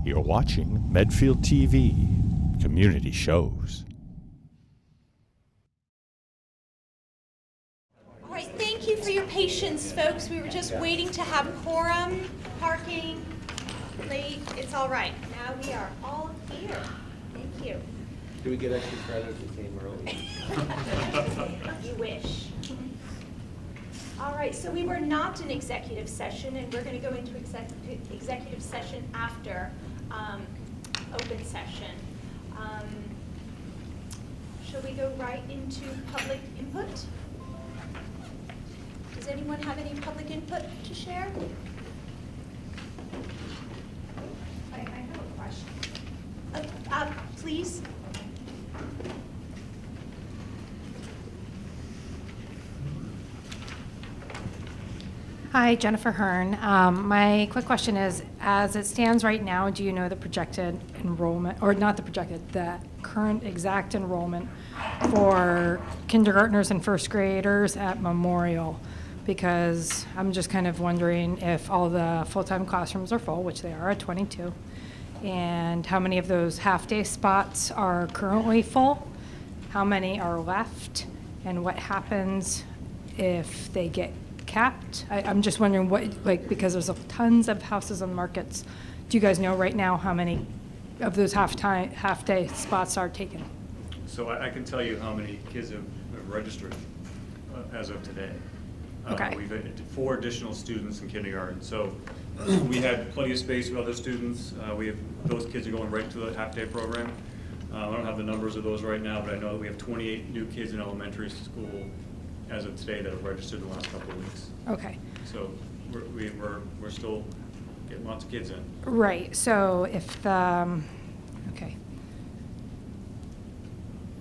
You're watching Medfield TV, community shows. All right, thank you for your patience, folks. We were just waiting to have quorum, parking, late. It's all right. Now we are all here. Thank you. Do we get extra credit if we came early? You wish. All right, so we were not in executive session, and we're going to go into executive session after open session. Shall we go right into public input? Does anyone have any public input to share? I have a question. Please. Hi, Jennifer Hearn. My quick question is, as it stands right now, do you know the projected enrollment, or not the projected, the current exact enrollment for kindergartners and first graders at Memorial? Because I'm just kind of wondering if all the full-time classrooms are full, which they are at 22, and how many of those half-day spots are currently full, how many are left, and what happens if they get capped. I'm just wondering what, because there's tons of houses and markets. Do you guys know right now how many of those half-day spots are taken? So I can tell you how many kids have registered as of today. Okay. We've had 4 additional students in kindergarten. So we had plenty of space for other students. Those kids are going right into the half-day program. I don't have the numbers of those right now, but I know that we have 28 new kids in elementary school as of today that have registered in the last couple of weeks. Okay. So we're still getting lots of kids in. Right. So if the, okay.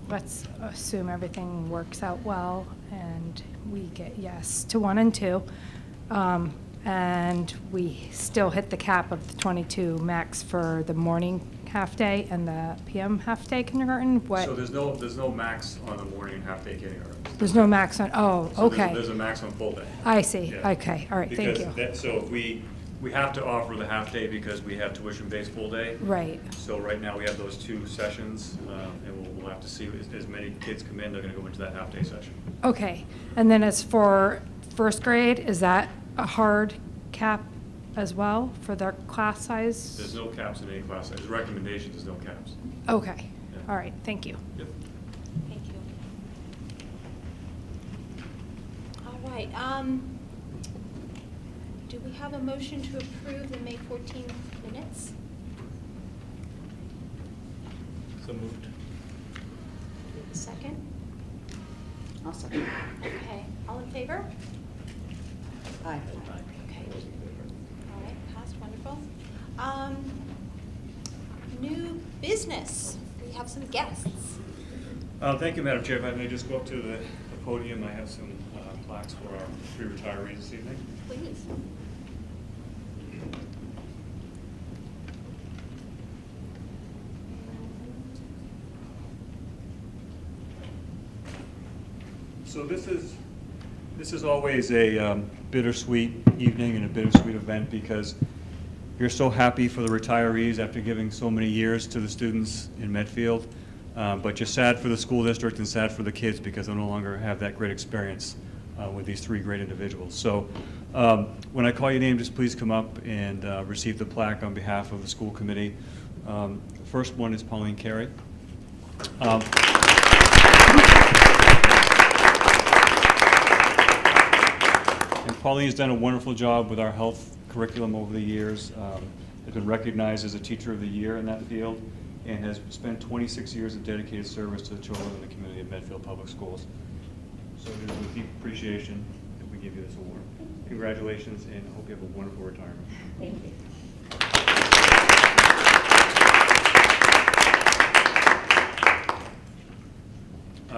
Let's assume everything works out well and we get yes to 1 and 2. And we still hit the cap of the 22 max for the morning half-day and the PM half-day kindergarten. So there's no max on the morning half-day kindergarten. There's no max on, oh, So okay. There's a max on full day. I see. Yeah. Okay. All right. Thank you. So we have to offer the half-day because we have tuition-based full day. Right. So right now we have those 2 sessions, and we'll have to see as many kids come in, they're going to go into that half-day session. Okay. And then as for first grade, is that a hard cap as well for their class size? There's no caps in any class size. Recommendations, there's no caps. Okay. Yeah. All right. Thank you. Yep. Thank you. All right. Do we have a motion to approve the May 14th minutes? So moved. Do we have a second? I'll second. Okay. All in favor? Aye. Okay. All right, passed, wonderful. New business, we have some guests. Thank you, Madam Chair. If I may just go up to the podium, I have some plaques for our 3 retirees this evening. Please. So this is always a bittersweet evening and a bittersweet event because you're so happy for the retirees after giving so many years to the students in Medfield, but you're sad for the school district and sad for the kids because they no longer have that great experience with these 3 great individuals. So when I call your name, just please come up and receive the plaque on behalf of the school committee. The first one is Pauline Carey. And Pauline's done a wonderful job with our health curriculum over the years, has been recognized as a Teacher of the Year in that field, and has spent 26 years of dedicated service to the children in the community of Medfield Public Schools. So it is with deep appreciation that we give you this award. Congratulations, and I hope you have a wonderful retirement. Thank you.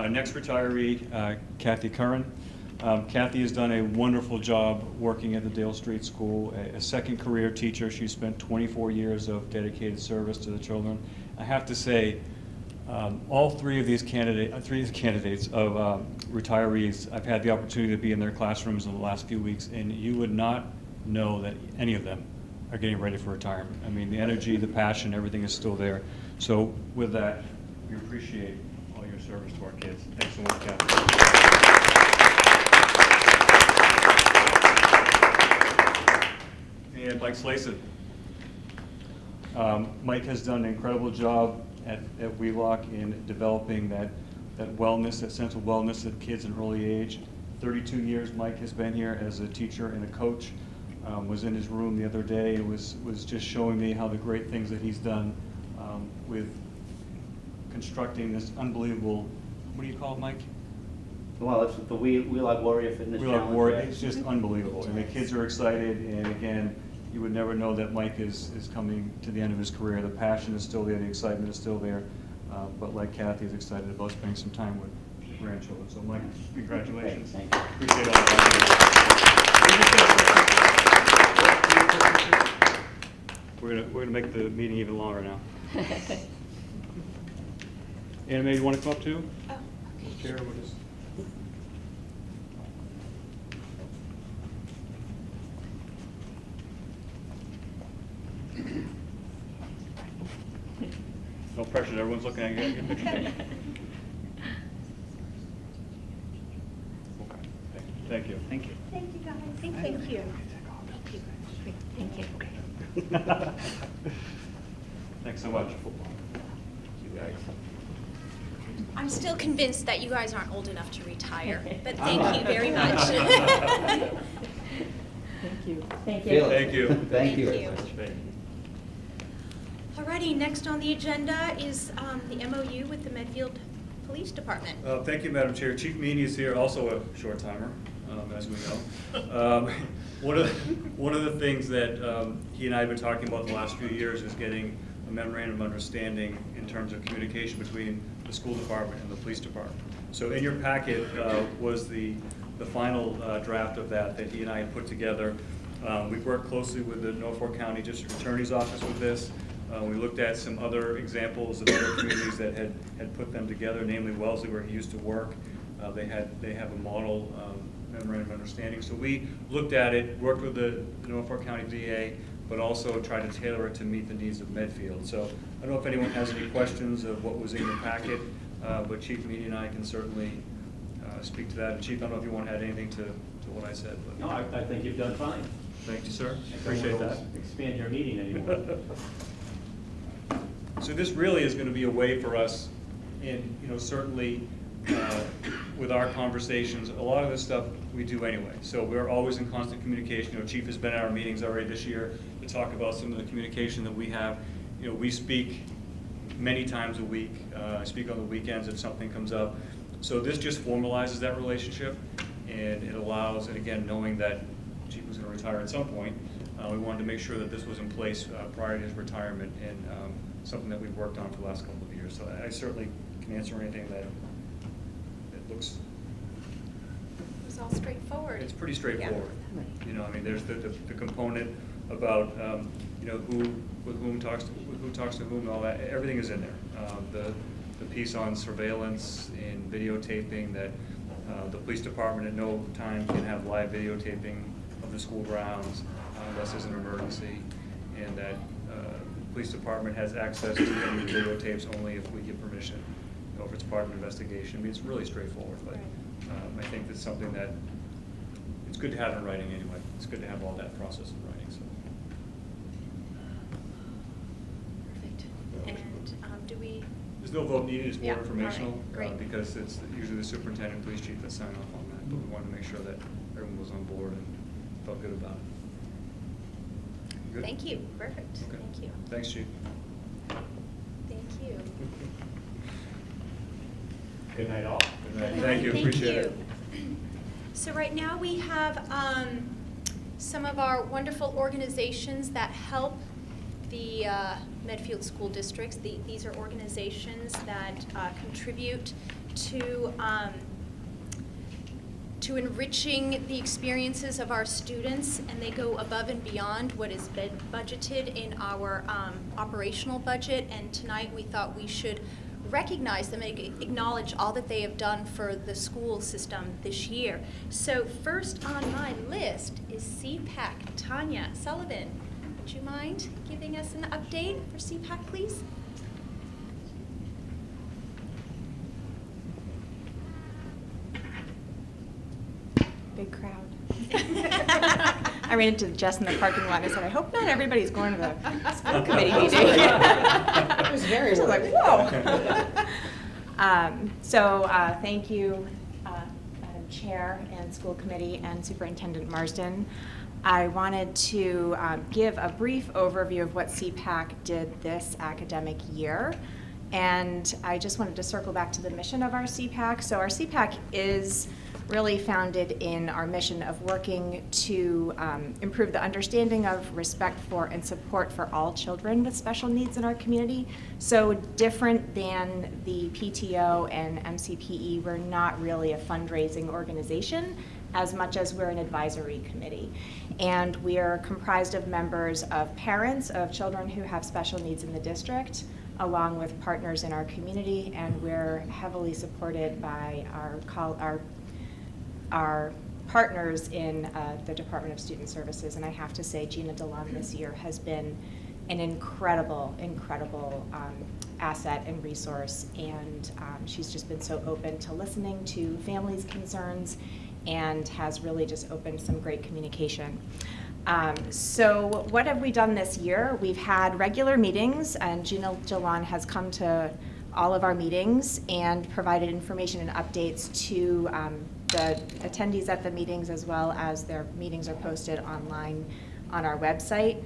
Next retiree, Kathy Curran. Kathy has done a wonderful job working at the Dale Street School, a second career teacher. She spent 24 years of dedicated service to the children. I have to say, all three of these candidates of retirees, I've had the opportunity to be in their classrooms in the last few weeks, and you would not know that any of them are getting ready for retirement. I mean, the energy, the passion, everything is still there. So with that, we appreciate all your service to our kids. Thanks so much, Kathy. And Mike Slason. Mike has done an incredible job at Wheelock in developing that wellness, that sense of wellness of kids in early age. 32 years Mike has been here as a teacher and a coach. Was in his room the other day and was just showing me how the great things that he's done with constructing this unbelievable, what do you call it, Mike? Well, it's the Wheelock Warrior Fitness Wheelock Challenge. Warrior. Right? It's just unbelievable. And the kids are excited, and again, you would never know that Mike is coming to the end of his career. The passion is still there, the excitement is still there, but like Kathy is excited about spending some time with grandchildren. So Mike, congratulations. Thank you. Appreciate all that. We're gonna make the meeting even longer now. Anna Mae, you want to come up too? Oh, okay. Chair, we'll just. No pressure, everyone's looking at you. Get a picture taken. Okay, thank you. Thank you. Thank you, guys. Thank you. Thank you. Thanks so much. You guys. I'm still convinced that you guys aren't old enough to retire, but thank you very much. Thank you. Thank Feel it. Thank you. Thank you. Thank you. Alrighty, next on the agenda is the MOU with the Medfield Police Department. Thank you, Madam Chair. Chief Meany is here, also a short timer, as we know. One of the things that he and I have been talking about the last few years is getting a memorandum of understanding in terms of communication between the school department and the police department. So in your packet was the final draft of that he and I had put together. We've worked closely with the Norfolk County District Attorney's Office with this. We looked at some other examples of other communities that had put them together, namely Wellesley, where he used to work. They have a model memorandum of understanding. So we looked at it, worked with the Norfolk County DA, but also tried to tailor it to meet the needs of Medfield. So I don't know if anyone has any questions of what was in your packet, but Chief Meany and I can certainly speak to that. And Chief, I don't know if you want to add anything to what I said. But No, I think you've done fine. thank you, sir. I don't Appreciate wanna that. Expand your meeting anymore. So this really is going to be a way for us, and certainly with our conversations, a lot of this stuff we do anyway. So we're always in constant communication. Chief has been at our meetings already this year to talk about some of the communication that we have. We speak many times a week. I speak on the weekends if something comes up. So this just formalizes that relationship, and it allows, and again, knowing that Chief was going to retire at some point, we wanted to make sure that this was in place prior to his retirement, and something that we've worked on for the last couple of years. So I certainly can answer anything that looks. It was all straightforward. It's pretty straightforward. Yeah. I mean, there's the component about who talks to whom, and all that. Everything is in there. The piece on surveillance and videotaping, that the police department at no time can have live videotaping of the school grounds unless there's an emergency, and that the police department has access to any videotapes only if we give permission, if it's part of an investigation. I mean, it's really straightforward, but I think that's something that it's good to have in writing anyway. It's good to have all that process in writing. So. Perfect. And do we? There's no vote needed, it's more Yeah, all informational, right, great. Because it's usually the superintendent and police chief that sign off on that, but we wanted to make sure that everyone was on board and felt good about it. Good? Thank you. Perfect. Okay. Thank you. Thanks, Chief. Thank you. Good night, all. Good night. Thank you, appreciate it. So right now we have some of our wonderful organizations that help the Medfield school districts. These are organizations that contribute to enriching the experiences of our students, and they go above and beyond what is budgeted in our operational budget. And tonight we thought we should recognize them and acknowledge all that they have done for the school system this year. So first on my list is CPAC, Tanya Sullivan. would you mind giving us an update for CPAC, please? Big crowd. I ran into Jess in the parking lot and I said, I hope not everybody's going to the school committee meeting. It was very So I was like, whoa. Thank you, Madam Chair and School Committee and Superintendent Marsden. I wanted to give a brief overview of what CPAC did this academic year. And I just wanted to circle back to the mission of our CPAC. So our CPAC is really founded in our mission of working to improve the understanding of, respect for, and support for all children with special needs in our community. So different than the PTO and MCPE, we're not really a fundraising organization as much as we're an advisory committee. And we are comprised of members of parents of children who have special needs in the district, along with partners in our community, and we're heavily supported by our partners in the Department of Student Services. And I have to say, Gina DeLon this year has been an incredible asset and resource, and she's just been so open to listening to families' concerns and has really just opened some great communication. So what have we done this year? We've had regular meetings, and Gina DeLon has come to all of our meetings and provided information and updates to the attendees at the meetings, as well as their meetings are posted online on our website.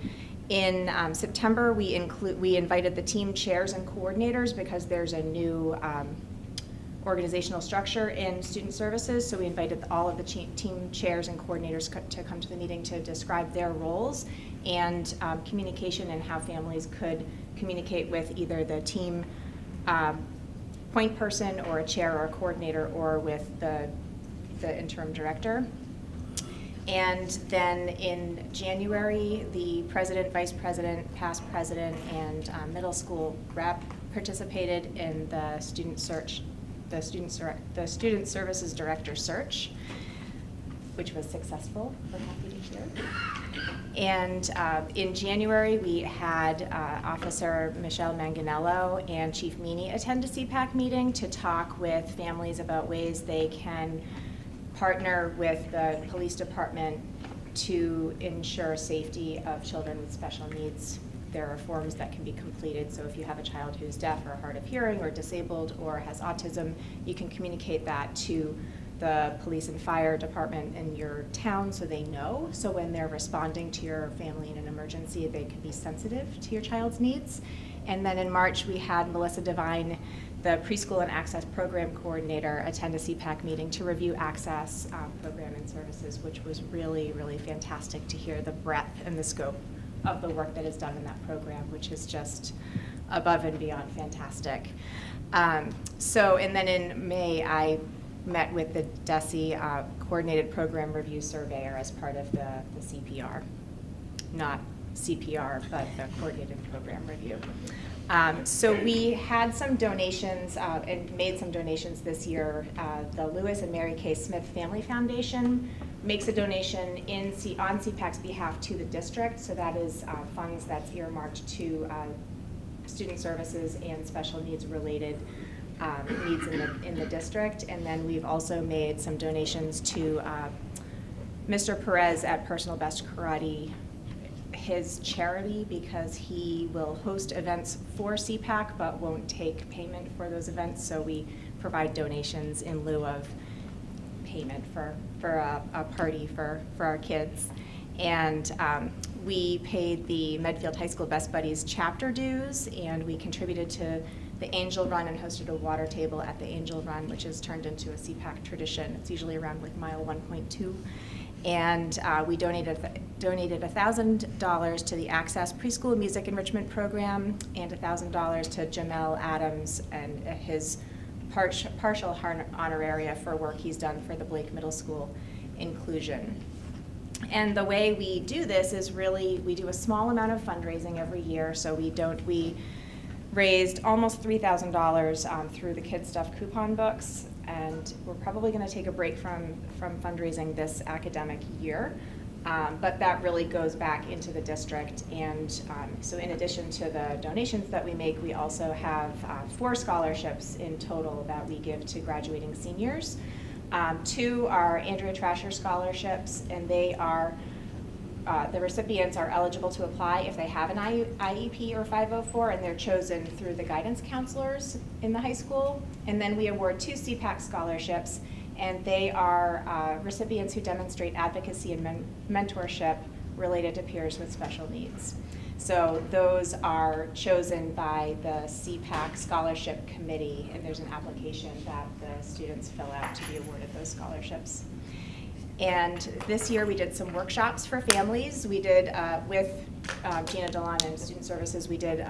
In September, we invited the team chairs and coordinators because there's a new organizational structure in student services. So we invited all of the team chairs and coordinators to come to the meeting to describe their roles and communication and how families could communicate with either the team point person or a chair or a coordinator, or with the interim director. And then in January, the president, vice president, past president, and middle school rep participated in the student services director search, which was successful, we're happy to hear. And in January, we had Officer Michelle Manganello and Chief Meany attend a CPAC meeting to talk with families about ways they can partner with the police department to ensure safety of children with special needs. There are forms that can be completed, so if you have a child who's deaf or hard of hearing or disabled or has autism, you can communicate that to the police and fire department in your town so they know. So when they're responding to your family in an emergency, they can be sensitive to your child's needs. And then in March, we had Melissa Devine, the preschool and access program coordinator, attend a CPAC meeting to review access program and services, which was really, really fantastic to hear the breadth and the scope of the work that is done in that program, which is just above and beyond fantastic. And then in May, I met with the DESE Coordinated Program Review Surveyor as part of the CPR. Not CPR, but the Coordinated Program Review. So we had some donations and made some donations this year. The Lewis and Mary K. Smith Family Foundation makes a donation on CPAC's behalf to the district. So that is funds that's earmarked to student services and special needs related needs in the district. And then we've also made some donations to Mr. Perez at Personal Best Karate, his charity, because he will host events for CPAC but won't take payment for those events. So we provide donations in lieu of payment for a party for our kids. And we paid the Medfield High School Best Buddies chapter dues, and we contributed to the Angel Run and hosted a water table at the Angel Run, which has turned into a CPAC tradition. It's usually around like mile 1.2. And we donated $1,000 to the Access Preschool Music Enrichment Program and $1,000 to Jamel Adams and his partial honoraria for work he's done for the Blake Middle School inclusion. And the way we do this is really, we do a small amount of fundraising every year. So we raised almost $3,000 through the Kid Stuff coupon books, and we're probably going to take a break from fundraising this academic year. But that really goes back into the district. And so in addition to the donations that we make, we also have 4 scholarships in total that we give to graduating seniors. 2 are Andrea Trasher scholarships, and they are, the recipients are eligible to apply if they have an IEP or 504, and they're chosen through the guidance counselors in the high school. And then we award 2 CPAC scholarships, and they are recipients who demonstrate advocacy and mentorship related to peers with special needs. So those are chosen by the CPAC Scholarship Committee, and there's an application that the students fill out to be awarded those scholarships. And this year we did some workshops for families. We did, with Gina Dillon and Student Services, we did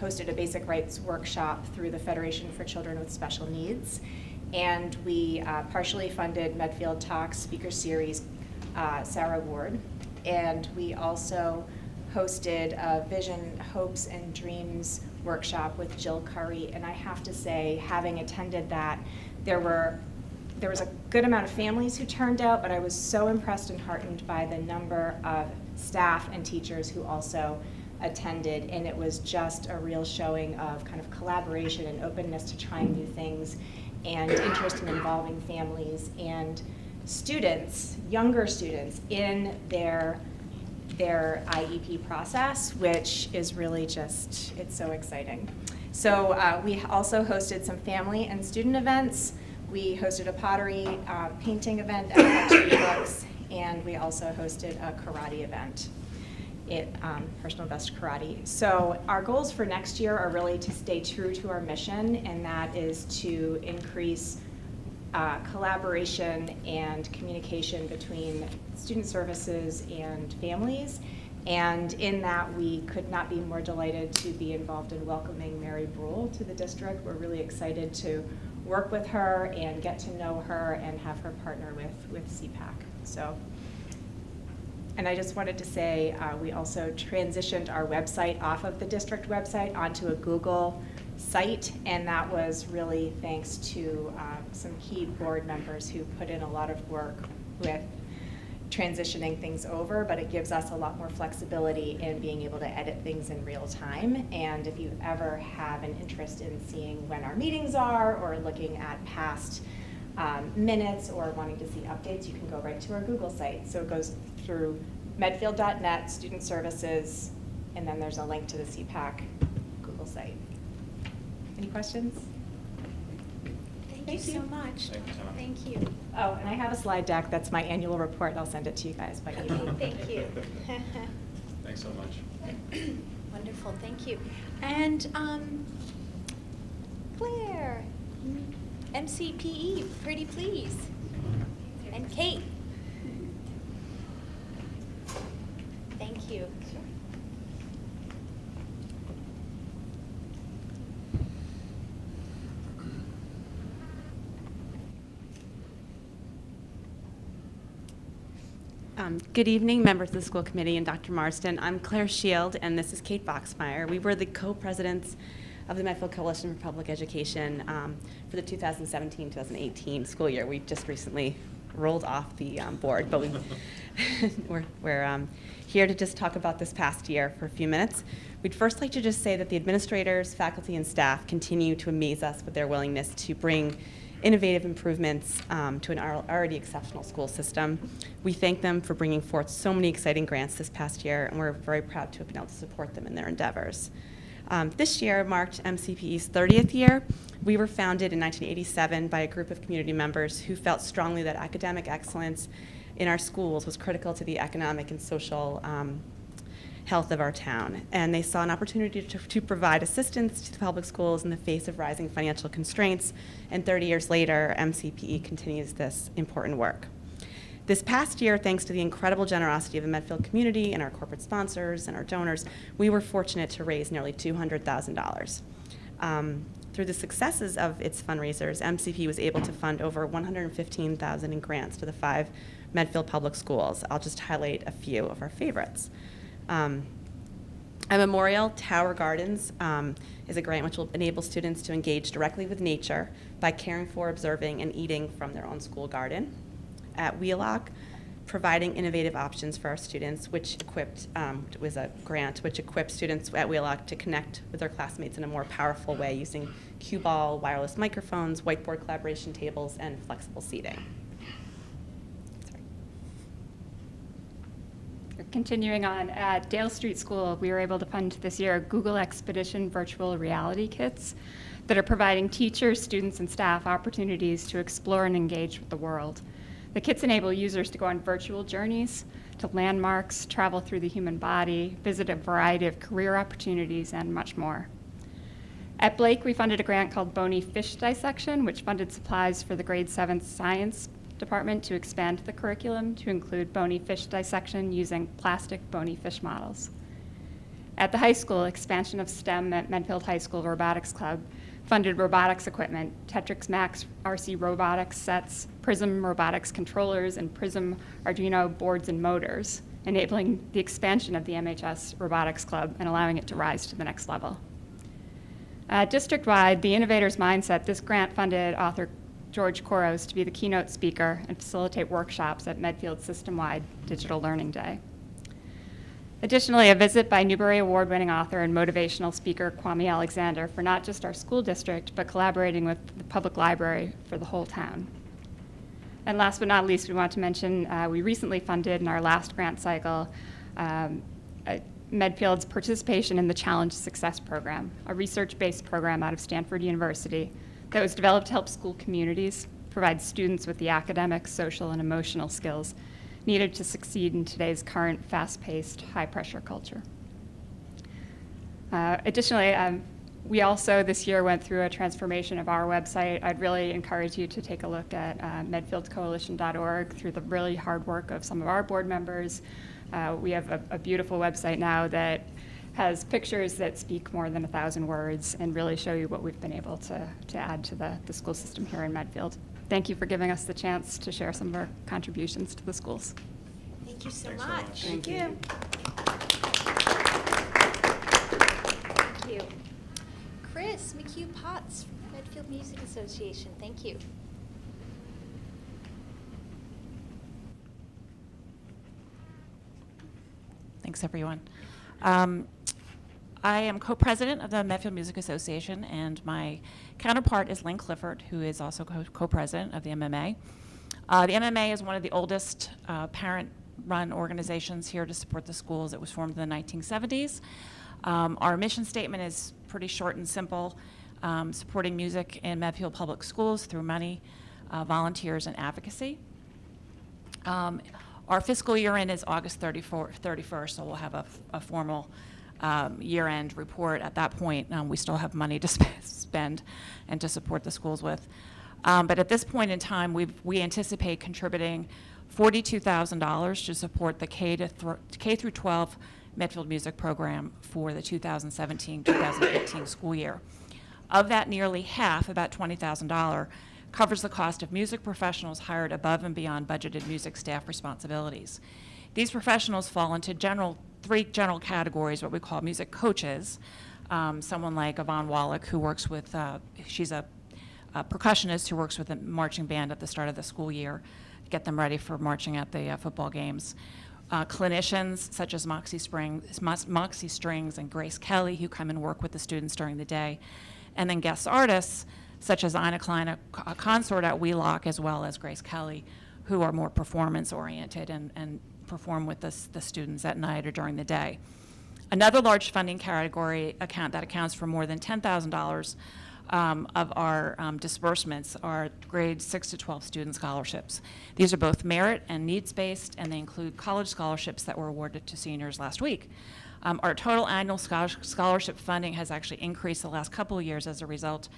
hosted a basic rights workshop through the Federation for Children with Special Needs. And we partially funded Medfield Talks speaker series, Sarah Ward. And we also hosted a Vision, Hopes, and Dreams workshop with Jill Curry. And I have to say, having attended that, there was a good amount of families who turned out, but I was so impressed and heartened by the number of staff and teachers who also attended, and it was just a real showing of kind of collaboration and openness to trying new things, and interest in involving families and students, younger students, in their IEP process, which is really just, it's so exciting. So we also hosted some family and student events. We hosted a pottery painting event at Luxury Books, and we also hosted a karate event at Personal Best Karate. So our goals for next year are really to stay true to our mission, and that is to increase collaboration and communication between student services and families. And in that, we could not be more delighted to be involved in welcoming Mary Brule to the district. We're really excited to work with her and get to know her and have her partner with CPAC. So, and I just wanted to say, we also transitioned our website off of the district website onto a Google site, and that was really thanks to some key board members who put in a lot of work with transitioning things over, but it gives us a lot more flexibility in being able to edit things in real time. And if you ever have an interest in seeing when our meetings are, or looking at past minutes, or wanting to see updates, you can go right to our Google site. So it goes through medfield.net, student services, and then there's a link to the CPAC Google site. Any questions? Thank you so much. Thank you. Oh, and I have a slide deck. That's my annual report. I'll send it to you guys by email. Thank you. Thanks so much. Wonderful, thank you. And Claire, MCPE, pretty please. And Kate. Thank you. Good evening, members of the school committee and Dr. Marston. I'm Claire Shield, and this is Kate Boxmeyer. We were the co-presidents of the Medfield Coalition for Public Education for the 2017-2018 school year. We just recently rolled off the board, but we're here to just talk about this past year for a few minutes. We'd first like to just say that the administrators, faculty, and staff continue to amaze us with their willingness to bring innovative improvements to an already exceptional school system. We thank them for bringing forth so many exciting grants this past year, and we're very proud to have been able to support them in their endeavors. This year marked MCPE's 30th year. We were founded in 1987 by a group of community members who felt strongly that academic excellence in our schools was critical to the economic and social health of our town. And they saw an opportunity to provide assistance to the public schools in the face of rising financial constraints. And 30 years later, MCPE continues this important work. This past year, thanks to the incredible generosity of the Medfield community and our corporate sponsors and our donors, we were fortunate to raise nearly $200,000. Through the successes of its fundraisers, MCPE was able to fund over $115,000 in grants to the 5 Medfield public schools. I'll just highlight a few of our favorites. A memorial, Tower Gardens, is a grant which will enable students to engage directly with nature by caring for, observing, and eating from their own school garden. At Wheelock, providing innovative options for our students, which was a grant which equipped students at Wheelock to connect with their classmates in a more powerful way using cue ball, wireless microphones, whiteboard collaboration tables, and flexible seating. Continuing on, at Dale Street School, we were able to fund this year Google Expedition virtual reality kits that are providing teachers, students, and staff opportunities to explore and engage with the world. The kits enable users to go on virtual journeys to landmarks, travel through the human body, visit a variety of career opportunities, and much more. At Blake, we funded a grant called Bony Fish Dissection, which funded supplies for the grade 7 science department to expand the curriculum to include bony fish dissection using plastic bony fish models. At the high school, expansion of STEM at Medfield High School Robotics Club funded robotics equipment, Tetrix Max RC robotics sets, Prism robotics controllers, and Prism Arduino boards and motors, enabling the expansion of the MHS Robotics Club and allowing it to rise to the next level. District-wide, the Innovators Mindset, this grant funded author George Koros to be the keynote speaker and facilitate workshops at Medfield System-Wide Digital Learning Day. Additionally, a visit by Newbery Award-winning author and motivational speaker Kwame Alexander for not just our school district, but collaborating with the public library for the whole town. And last but not least, we want to mention we recently funded in our last grant cycle Medfield's participation in the Challenge Success Program, a research-based program out of Stanford University that was developed to help school communities provide students with the academic, social, and emotional skills needed to succeed in today's current fast-paced, high-pressure culture. Additionally, we also this year went through a transformation of our website. I'd really encourage you to take a look at medfieldcoalition.org through the really hard work of some of our board members. We have a beautiful website now that has pictures that speak more than 1,000 words and really show you what we've been able to add to the school system here in Medfield. Thank you for giving us the chance to share some of our contributions to the schools. Thank you so Thanks so much. much. Thank you. Thank you. Chris McHugh Potts, Medfield Music Association. Thank you. Thanks, everyone. I am co-president of the Medfield Music Association, and my counterpart is Lynn Clifford, who is also co-president of the MMA. The MMA is one of the oldest parent-run organizations here to support the schools. It was formed in the 1970s. Our mission statement is pretty short and simple, supporting music in Medfield Public Schools through money, volunteers, and advocacy. Our fiscal year end is August 31st, so we'll have a formal year-end report at that point. We still have money to spend and to support the schools with. But at this point in time, we anticipate contributing $42,000 to support the K through 12 Medfield Music Program for the 2017-2018 school year. Of that, nearly half, about $20,000, covers the cost of music professionals hired above and beyond budgeted music staff responsibilities. These professionals fall into three general categories, what we call music coaches. Someone like Yvonne Wallach, who works with, she's a percussionist who works with the marching band at the start of the school year to get them ready for marching at the football games. Clinicians such as Moxie Strings and Grace Kelly, who come and work with the students during the day. And then guest artists such as Ina Klein, a consort at Wheelock, as well as Grace Kelly, who are more performance-oriented and perform with the students at night or during the day. Another large funding category that accounts for more than $10,000 of our disbursements are grades 6 to 12 student scholarships. These are both merit and needs-based, and they include college scholarships that were awarded to seniors last week. Our total annual scholarship funding has actually increased the last couple of years as a result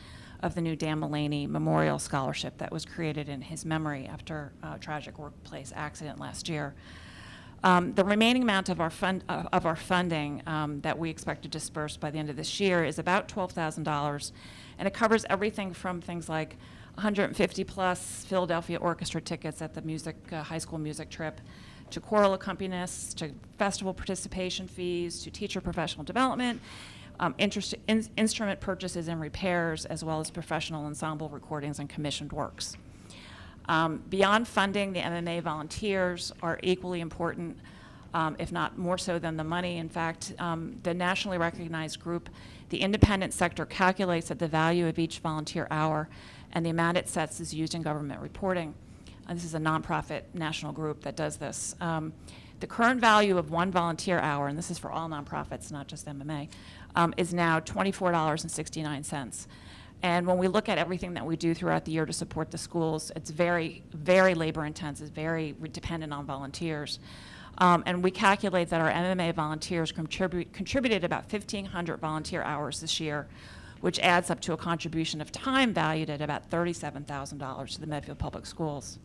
of the new Dan Mulaney Memorial Scholarship that was created in his memory after a tragic workplace accident last year. The remaining amount of our funding that we expect to disperse by the end of this year is about $12,000, and it covers everything from things like 150 plus Philadelphia orchestra tickets at the high school music trip, to choral accompanists, to festival participation fees, to teacher professional development, instrument purchases and repairs, as well as professional ensemble recordings and commissioned works. Beyond funding, the MMA volunteers are equally important, if not more so than the money. In fact, the nationally recognized group, the independent sector, calculates that the value of each volunteer hour and the amount it sets is used in government reporting. And this is a nonprofit national group that does this. The current value of one volunteer hour, and this is for all nonprofits, not just MMA, is now $24.69. And when we look at everything that we do throughout the year to support the schools, it's very, very labor intensive, very dependent on volunteers. And we calculate that our MMA volunteers contributed about 1,500 volunteer hours this year, which adds up to a contribution of time valued at about $37,000 to the Medfield Public Schools.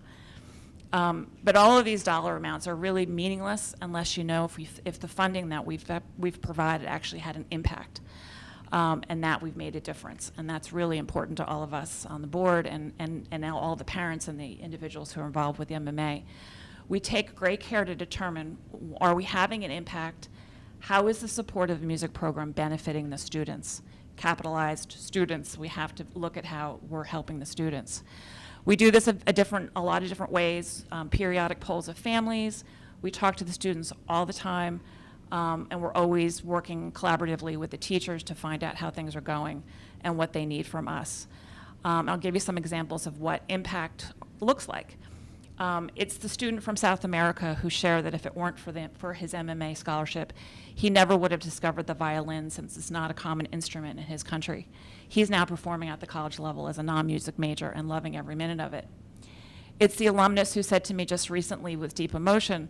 But all of these dollar amounts are really meaningless unless you know if the funding that we've provided actually had an impact, and that we've made a difference. And that's really important to all of us on the board and now all the parents and the individuals who are involved with the MMA. We take great care to determine, are we having an impact? How is the support of the music program benefiting the students? Capitalized students, we have to look at how we're helping the students. We do this a lot of different ways, periodic polls of families. We talk to the students all the time, and we're always working collaboratively with the teachers to find out how things are going and what they need from us. I'll give you some examples of what impact looks like. It's the student from South America who shared that if it weren't for his MMA scholarship, he never would have discovered the violin, since it's not a common instrument in his country. He's now performing at the college level as a non-music major and loving every minute of it. It's the alumnus who said to me just recently with deep emotion,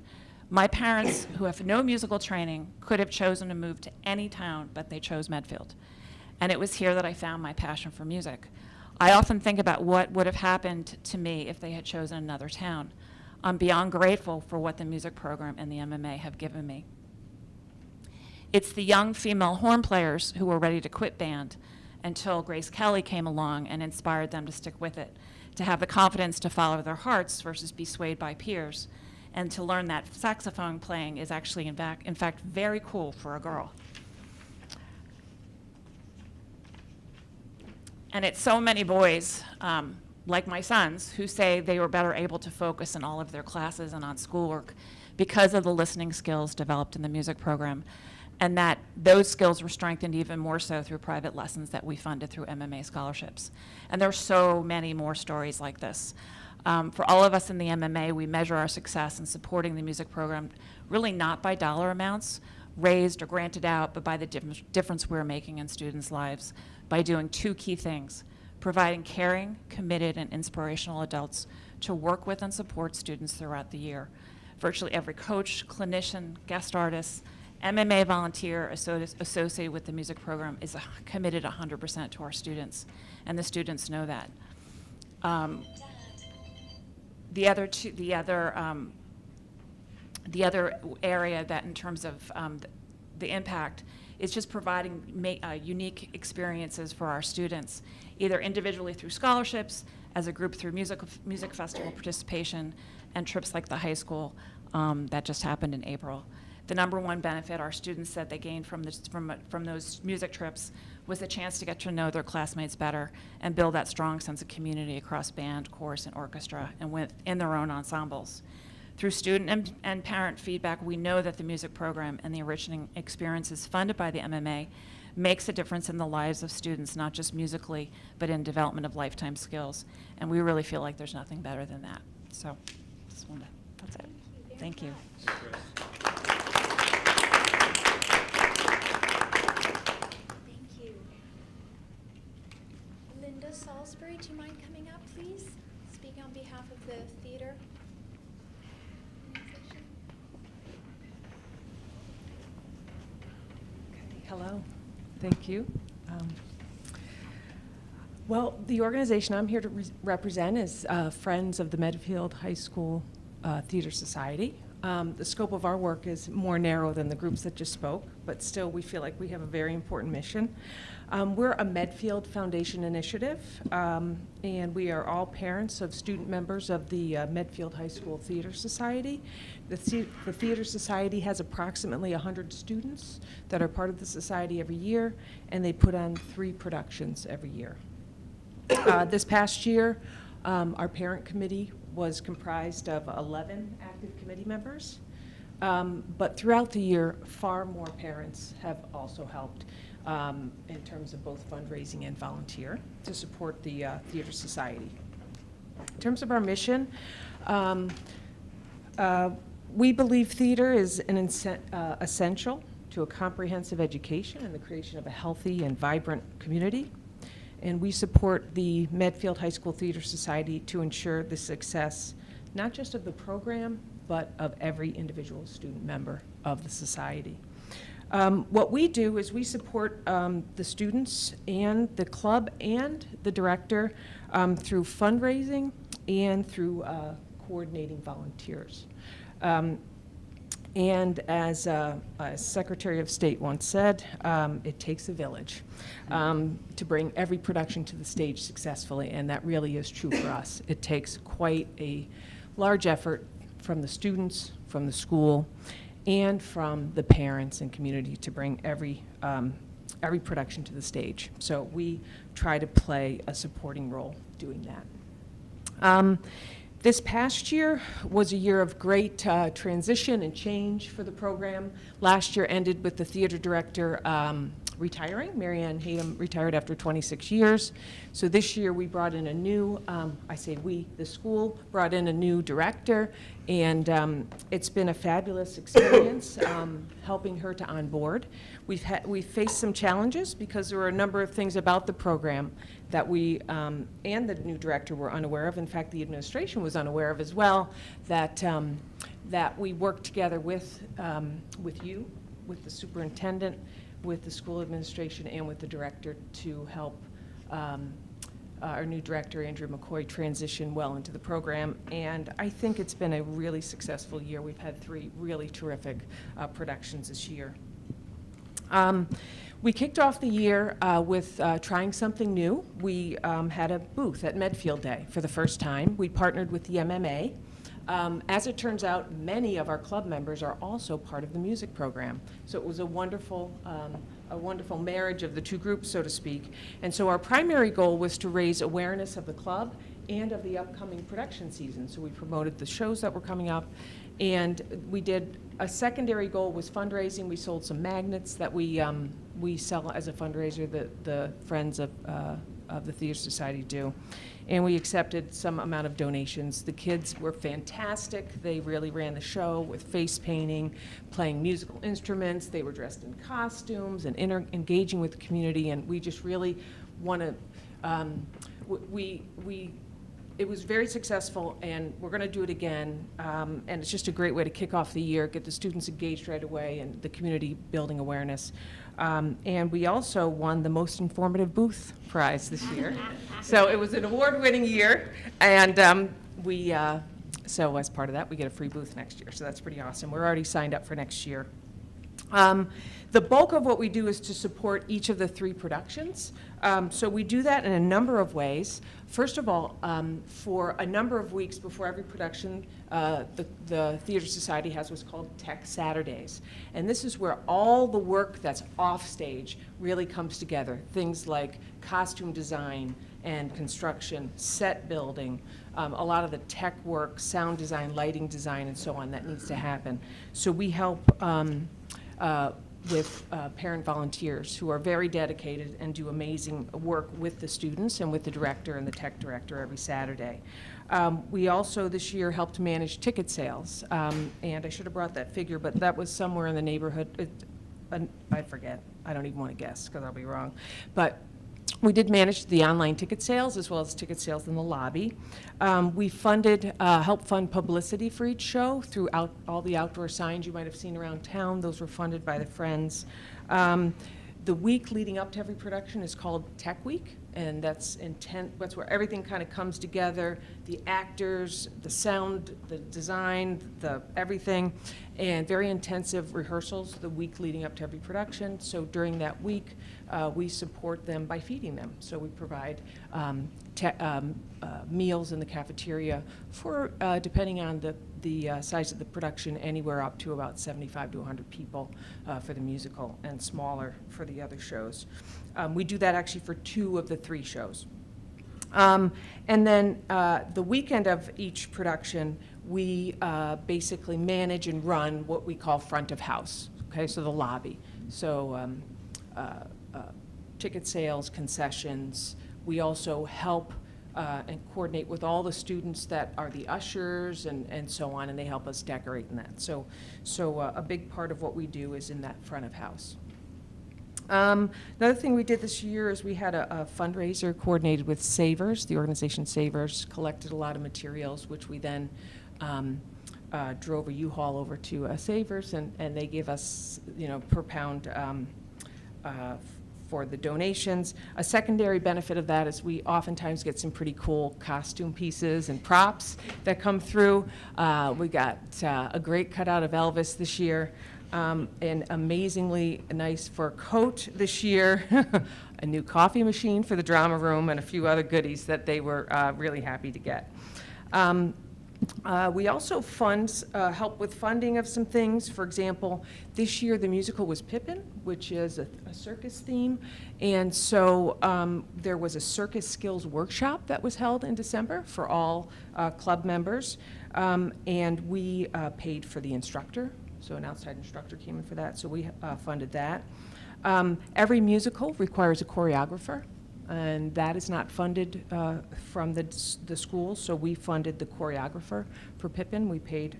my parents, who have no musical training, could have chosen to move to any town, but they chose Medfield. And it was here that I found my passion for music. I often think about what would have happened to me if they had chosen another town. I'm beyond grateful for what the music program and the MMA have given me. It's the young female horn players who were ready to quit band until Grace Kelly came along and inspired them to stick with it, to have the confidence to follow their hearts versus be swayed by peers, and to learn that saxophone playing is actually, in fact, very cool for a girl. And it's so many boys, like my sons, who say they were better able to focus in all of their classes and on schoolwork because of the listening skills developed in the music program, and that those skills were strengthened even more so through private lessons that we funded through MMA scholarships. And there are so many more stories like this. For all of us in the MMA, we measure our success in supporting the music program really not by dollar amounts raised or granted out, but by the difference we're making in students' lives by doing two key things: providing caring, committed, and inspirational adults to work with and support students throughout the year. Virtually every coach, clinician, guest artist, MMA volunteer associated with the music program is committed 100% to our students, and the students know that. The other area that, in terms of the impact, is just providing unique experiences for our students, either individually through scholarships, as a group through music festival participation, and trips like the high school that just happened in April. The number one benefit our students said they gained from those music trips was the chance to get to know their classmates better and build that strong sense of community across band, chorus, and orchestra, and within their own ensembles. Through student and parent feedback, we know that the music program and the enriching experiences funded by the MMA makes a difference in the lives of students, not just musically, but in development of lifetime skills. And we really feel like there's nothing better than that. So that's it. Thank you. Thank you. Linda Salisbury, do you mind coming up, please? Speaking on behalf of the theater organization. Hello, thank you. Well, the organization I'm here to represent is Friends of the Medfield High School Theater Society. The scope of our work is more narrow than the groups that just spoke, but still we feel like we have a very important mission. We're a Medfield Foundation initiative, and we are all parents of student members of the Medfield High School Theater Society. The Theater Society has approximately 100 students that are part of the society every year, and they put on 3 productions every year. This past year, our parent committee was comprised of 11 active committee members. But throughout the year, far more parents have also helped in terms of both fundraising and volunteer to support the Theater Society. In terms of our mission, we believe theater is an essential to a comprehensive education and the creation of a healthy and vibrant community. And we support the Medfield High School Theater Society to ensure the success, not just of the program, but of every individual student member of the society. What we do is we support the students and the club and the director through fundraising and through coordinating volunteers. And as Secretary of State once said, it takes a village to bring every production to the stage successfully, and that really is true for us. It takes quite a large effort from the students, from the school, and from the parents and community to bring every production to the stage. So we try to play a supporting role doing that. This past year was a year of great transition and change for the program. Last year ended with the theater director retiring. Mary Ann Hayden retired after 26 years. So this year we brought in a new, I say we, the school brought in a new director, and it's been a fabulous experience helping her to onboard. We've faced some challenges because there were a number of things about the program that we and the new director were unaware of. In fact, the administration was unaware of as well, that we worked together with you, with the superintendent, with the school administration, and with the director to help our new director, Andrew McCoy, transition well into the program. And I think it's been a really successful year. We've had 3 really terrific productions this year. We kicked off the year with trying something new. We had a booth at Medfield Day for the first time. We partnered with the MMA. As it turns out, many of our club members are also part of the music program. So it was a wonderful marriage of the two groups, so to speak. And so our primary goal was to raise awareness of the club and of the upcoming production season. So we promoted the shows that were coming up. And we did a secondary goal was fundraising. We sold some magnets that we sell as a fundraiser that the Friends of the Theater Society do. And we accepted some amount of donations. The kids were fantastic. They really ran the show with face painting, playing musical instruments. They were dressed in costumes and engaging with the community. And we just really want to, it was very successful, and we're going to do it again. And it's just a great way to kick off the year, get the students engaged right away, and the community building awareness. And we also won the most informative booth prize this year. So it was an award-winning year, and so as part of that, we get a free booth next year. So that's pretty awesome. We're already signed up for next year. The bulk of what we do is to support each of the 3 productions. So we do that in a number of ways. First of all, for a number of weeks before every production, the Theater Society has what's called Tech Saturdays. And this is where all the work that's off stage really comes together. Things like costume design and construction, set building, a lot of the tech work, sound design, lighting design, and so on that needs to happen. So we help with parent volunteers who are very dedicated and do amazing work with the students and with the director and the tech director every Saturday. We also this year helped manage ticket sales, and I should have brought that figure, but that was somewhere in the neighborhood, I forget, I don't even want to guess because I'll be wrong, but we did manage the online ticket sales as well as ticket sales in the lobby. We helped fund publicity for each show throughout all the outdoor signs you might have seen around town. Those were funded by the Friends. The week leading up to every production is called Tech Week, and that's where everything kind of comes together, the actors, the sound, the design, everything, and very intensive rehearsals the week leading up to every production. So during that week, we support them by feeding them. So we provide meals in the cafeteria for, depending on the size of the production, anywhere up to about 75 to 100 people for the musical, and smaller for the other shows. We do that actually for 2 of the 3 shows. And then the weekend of each production, we basically manage and run what we call front of house, okay, so the lobby. So ticket sales, concessions. We also help and coordinate with all the students that are the ushers and so on, and they help us decorate in that. So a big part of what we do is in that front of house. Another thing we did this year is we had a fundraiser coordinated with Savers. The organization Savers collected a lot of materials, which we then drove a U-Haul over to Savers, and they gave us, per pound for the donations. A secondary benefit of that is we oftentimes get some pretty cool costume pieces and props that come through. We got a great cutout of Elvis this year. An amazingly nice fur coat this year, a new coffee machine for the drama room, and a few other goodies that they were really happy to get. We also help with funding of some things. For example, this year the musical was Pippin, which is a circus theme. And so there was a circus skills workshop that was held in December for all club members. And we paid for the instructor. So an outside instructor came in for that. So we funded that. Every musical requires a choreographer. And that is not funded from the school, so we funded the choreographer for Pippin. We paid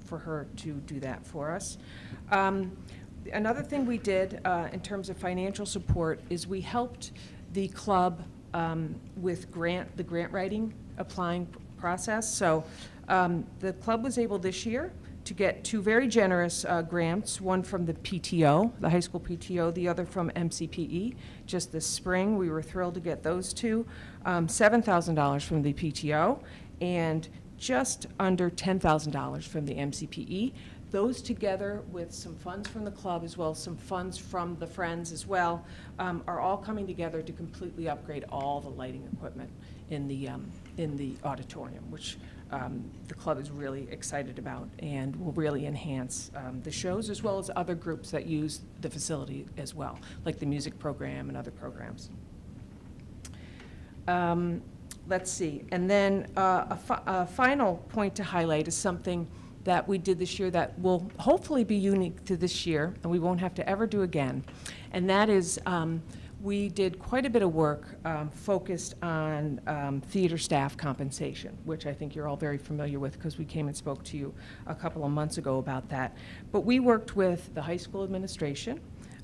for her to do that for us. Another thing we did in terms of financial support is we helped the club with the grant writing applying process. So the club was able this year to get two very generous grants, one from the PTO, the high school PTO, the other from MCPE. Just this spring, we were thrilled to get those two. $7,000 from the PTO and just under $10,000 from the MCPE. Those together with some funds from the club as well as some funds from the Friends as well are all coming together to completely upgrade all the lighting equipment in the auditorium, which the club is really excited about and will really enhance the shows as well as other groups that use the facility as well, like the music program and other programs. Let's see. And then a final point to highlight is something that we did this year that will hopefully be unique to this year and we won't have to ever do again. And that is we did quite a bit of work focused on theater staff compensation, which I think you're all very familiar with because we came and spoke to you a couple of months ago about that. But we worked with the high school administration,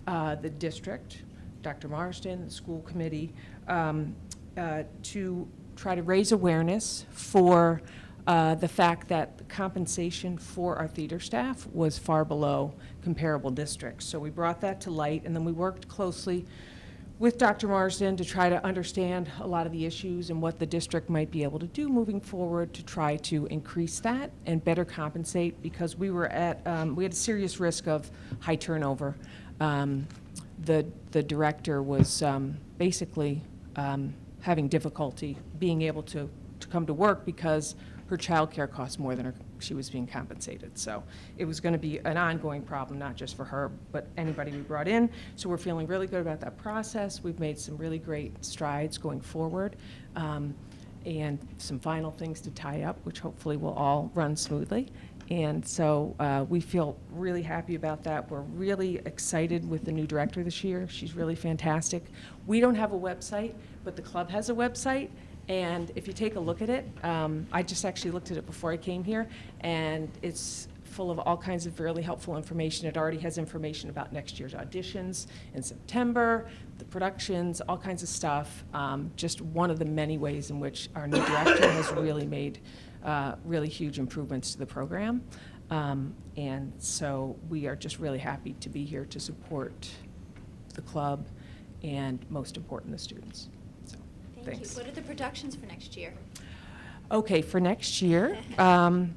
the district, Dr. Marston, the school committee, to try to raise awareness for the fact that the compensation for our theater staff was far below comparable districts. So we brought that to light, and then we worked closely with Dr. Marsden to try to understand a lot of the issues and what the district might be able to do moving forward to try to increase that and better compensate, because we were we had a serious risk of high turnover. The director was basically having difficulty being able to come to work because her child care cost more than she was being compensated. So it was going to be an ongoing problem, not just for her, but anybody we brought in. So we're feeling really good about that process. We've made some really great strides going forward, and some final things to tie up, which hopefully will all run smoothly. And so we feel really happy about that. We're really excited with the new director this year. She's really fantastic. We don't have a website, but the club has a website. And if you take a look at it, I just actually looked at it before I came here, and it's full of all kinds of really helpful information. It already has information about next year's auditions in September, the productions, all kinds of stuff. Just one of the many ways in which our new director has really made really huge improvements to the program. And so we are just really happy to be here to support the club and, most important, the students. Thank you. What are the productions for next year? Okay, for next year, and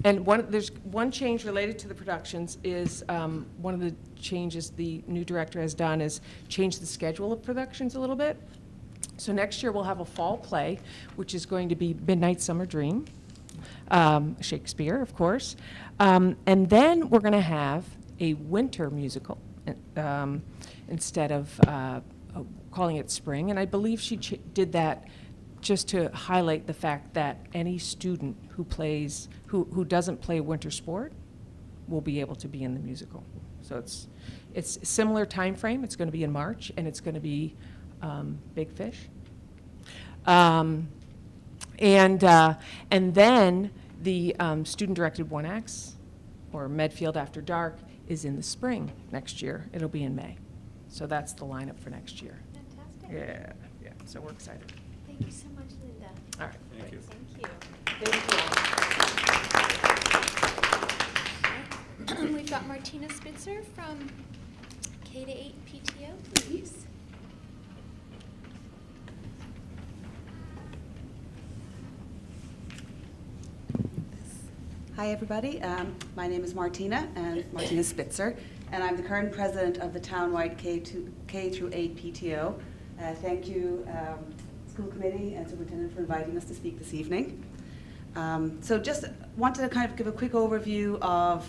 there's one change related to the productions is one of the changes the new director has done is change the schedule of productions a little bit. So next year we'll have a fall play, which is going to be Midnight Summer Dream, Shakespeare, of course, and then we're going to have a winter musical instead of calling it spring, and I believe she did that just to highlight the fact that any student who plays, who doesn't play winter sport will be able to be in the musical. So it's a similar time frame. It's going to be in March, and it's going to be Big Fish. And then the student-directed one acts, or Medfield After Dark, is in the spring next year. It'll be in May. So that's the lineup for next year. Fantastic. Yeah. So we're excited. Thank you so much, Linda. All right. Thank you. Thank you. We've got Martina Spitzer from K-8 PTO, please. Hi, everybody. My name is Martina Spitzer, and I'm the current president of the townwide K through 8 PTO. Thank you, school committee and superintendent, for inviting us to speak this evening. So just wanted to kind of give a quick overview of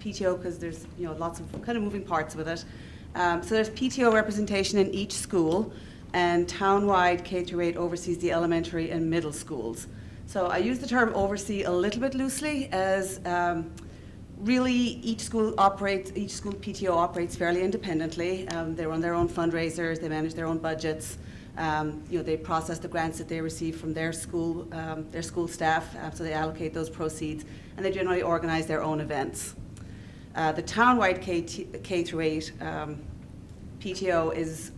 PTO, because there's lots of kind of moving parts with it. So there's PTO representation in each school, and townwide K through 8 oversees the elementary and middle schools. So I use the term oversee a little bit loosely, as really each school PTO operates fairly independently. They run their own fundraisers, they manage their own budgets. They process the grants that they receive from their school staff, so they allocate those proceeds, and they generally organize their own events. The townwide K through 8 PTO is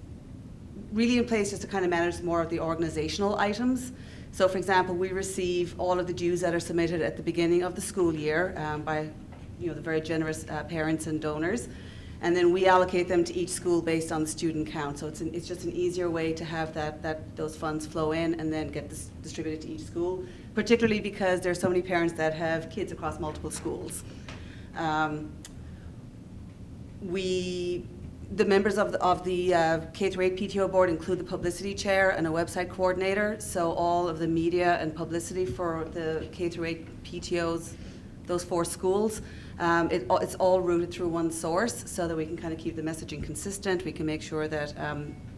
really in place just to kind of manage more of the organizational items. So, for example, we receive all of the dues that are submitted at the beginning of the school year by the very generous parents and donors. And then we allocate them to each school based on the student count. So it's just an easier way to have those funds flow in and then get distributed to each school, particularly because there's so many parents that have kids across multiple schools. The members of the K through 8 PTO board include the publicity chair and a website coordinator. So all of the media and publicity for the K through 8 PTOs, those 4 schools, it's all routed through one source, so that we can kind of keep the messaging consistent. We can make sure that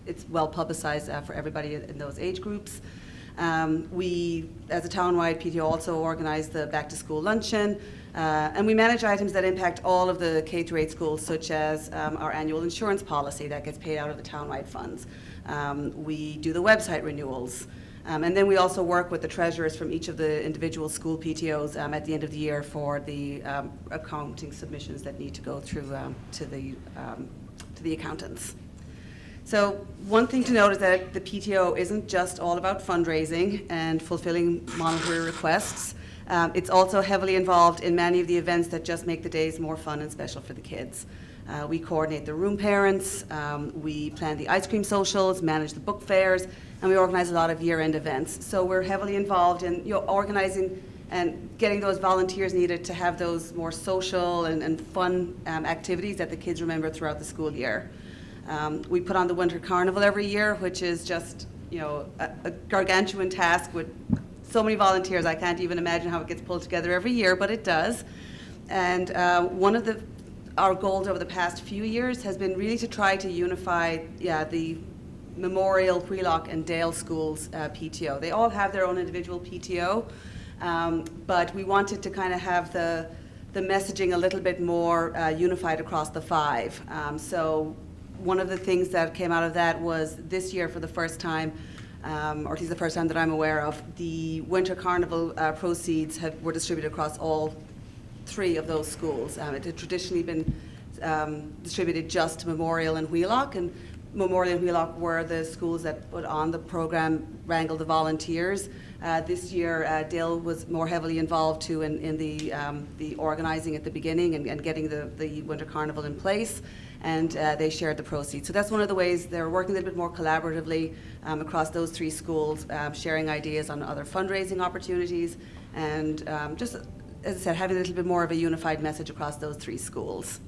it's well publicized for everybody in those age groups. We, as a townwide PTO, also organize the back to school luncheon, and we manage items that impact all of the K through 8 schools, such as our annual insurance policy that gets paid out of the townwide funds. We do the website renewals. And then we also work with the treasurers from each of the individual school PTOs at the end of the year for the accounting submissions that need to go through to the accountants. So one thing to note is that the PTO isn't just all about fundraising and fulfilling monetary requests. It's also heavily involved in many of the events that just make the days more fun and special for the kids. We coordinate the room parents, we plan the ice cream socials, manage the book fairs, and we organize a lot of year-end events. So we're heavily involved in organizing and getting those volunteers needed to have those more social and fun activities that the kids remember throughout the school year. We put on the Winter Carnival every year, which is just a gargantuan task with so many volunteers. I can't even imagine how it gets pulled together every year, but it does. And one of our goals over the past few years has been really to try to unify the Memorial, Wheelock, and Dale schools PTO. They all have their own individual PTO, but we wanted to kind of have the messaging a little bit more unified across the 5. So one of the things that came out of that was this year, for the first time, or at least the first time that I'm aware of, the Winter Carnival proceeds were distributed across all 3 of those schools. It had traditionally been distributed just to Memorial and Wheelock, and Memorial and Wheelock were the schools that put on the program, wrangled the volunteers. This year, Dale was more heavily involved too in the organizing at the beginning and getting the Winter Carnival in place, and they shared the proceeds. So that's one of the ways they're working a little bit more collaboratively across those 3 schools, sharing ideas on other fundraising opportunities, and just, as I said, having a little bit more of a unified message across those 3 schools.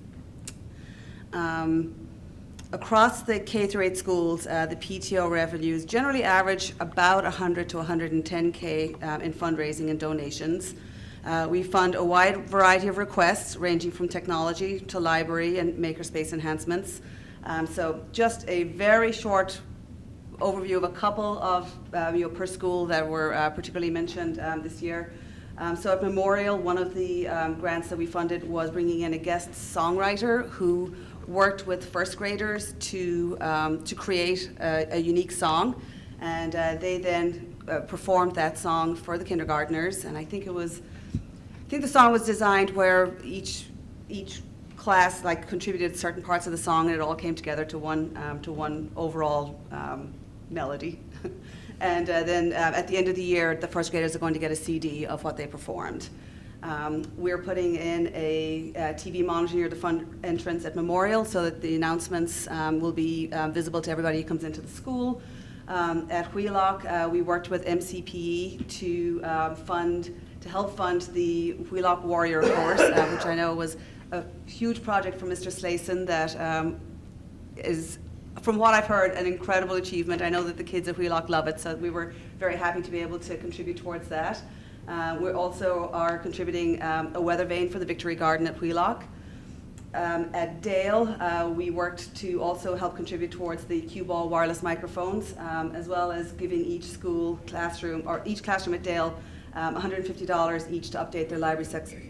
Across the K through 8 schools, the PTO revenues generally average about 100 to 110K in fundraising and donations. We fund a wide variety of requests ranging from technology to library and makerspace enhancements. So just a very short overview of a couple of, per school that were particularly mentioned this year. So at Memorial, one of the grants that we funded was bringing in a guest songwriter who worked with first graders to create a unique song, and they then performed that song for the kindergartners. And I think the song was designed where each class contributed certain parts of the song, and it all came together to one overall melody. And then at the end of the year, the first graders are going to get a CD of what they performed. We're putting in a TV monitor near the front entrance at Memorial so that the announcements will be visible to everybody who comes into the school. At Wheelock, we worked with MCPE to help fund the Wheelock Warrior course, which I know was a huge project for Mr. Slayson that is, from what I've heard, an incredible achievement. I know that the kids at Wheelock love it, so we were very happy to be able to contribute towards that. We also are contributing a weather vane for the Victory Garden at Wheelock. At Dale, we worked to also help contribute towards the cue ball wireless microphones, as well as giving each classroom at Dale $150 each to update their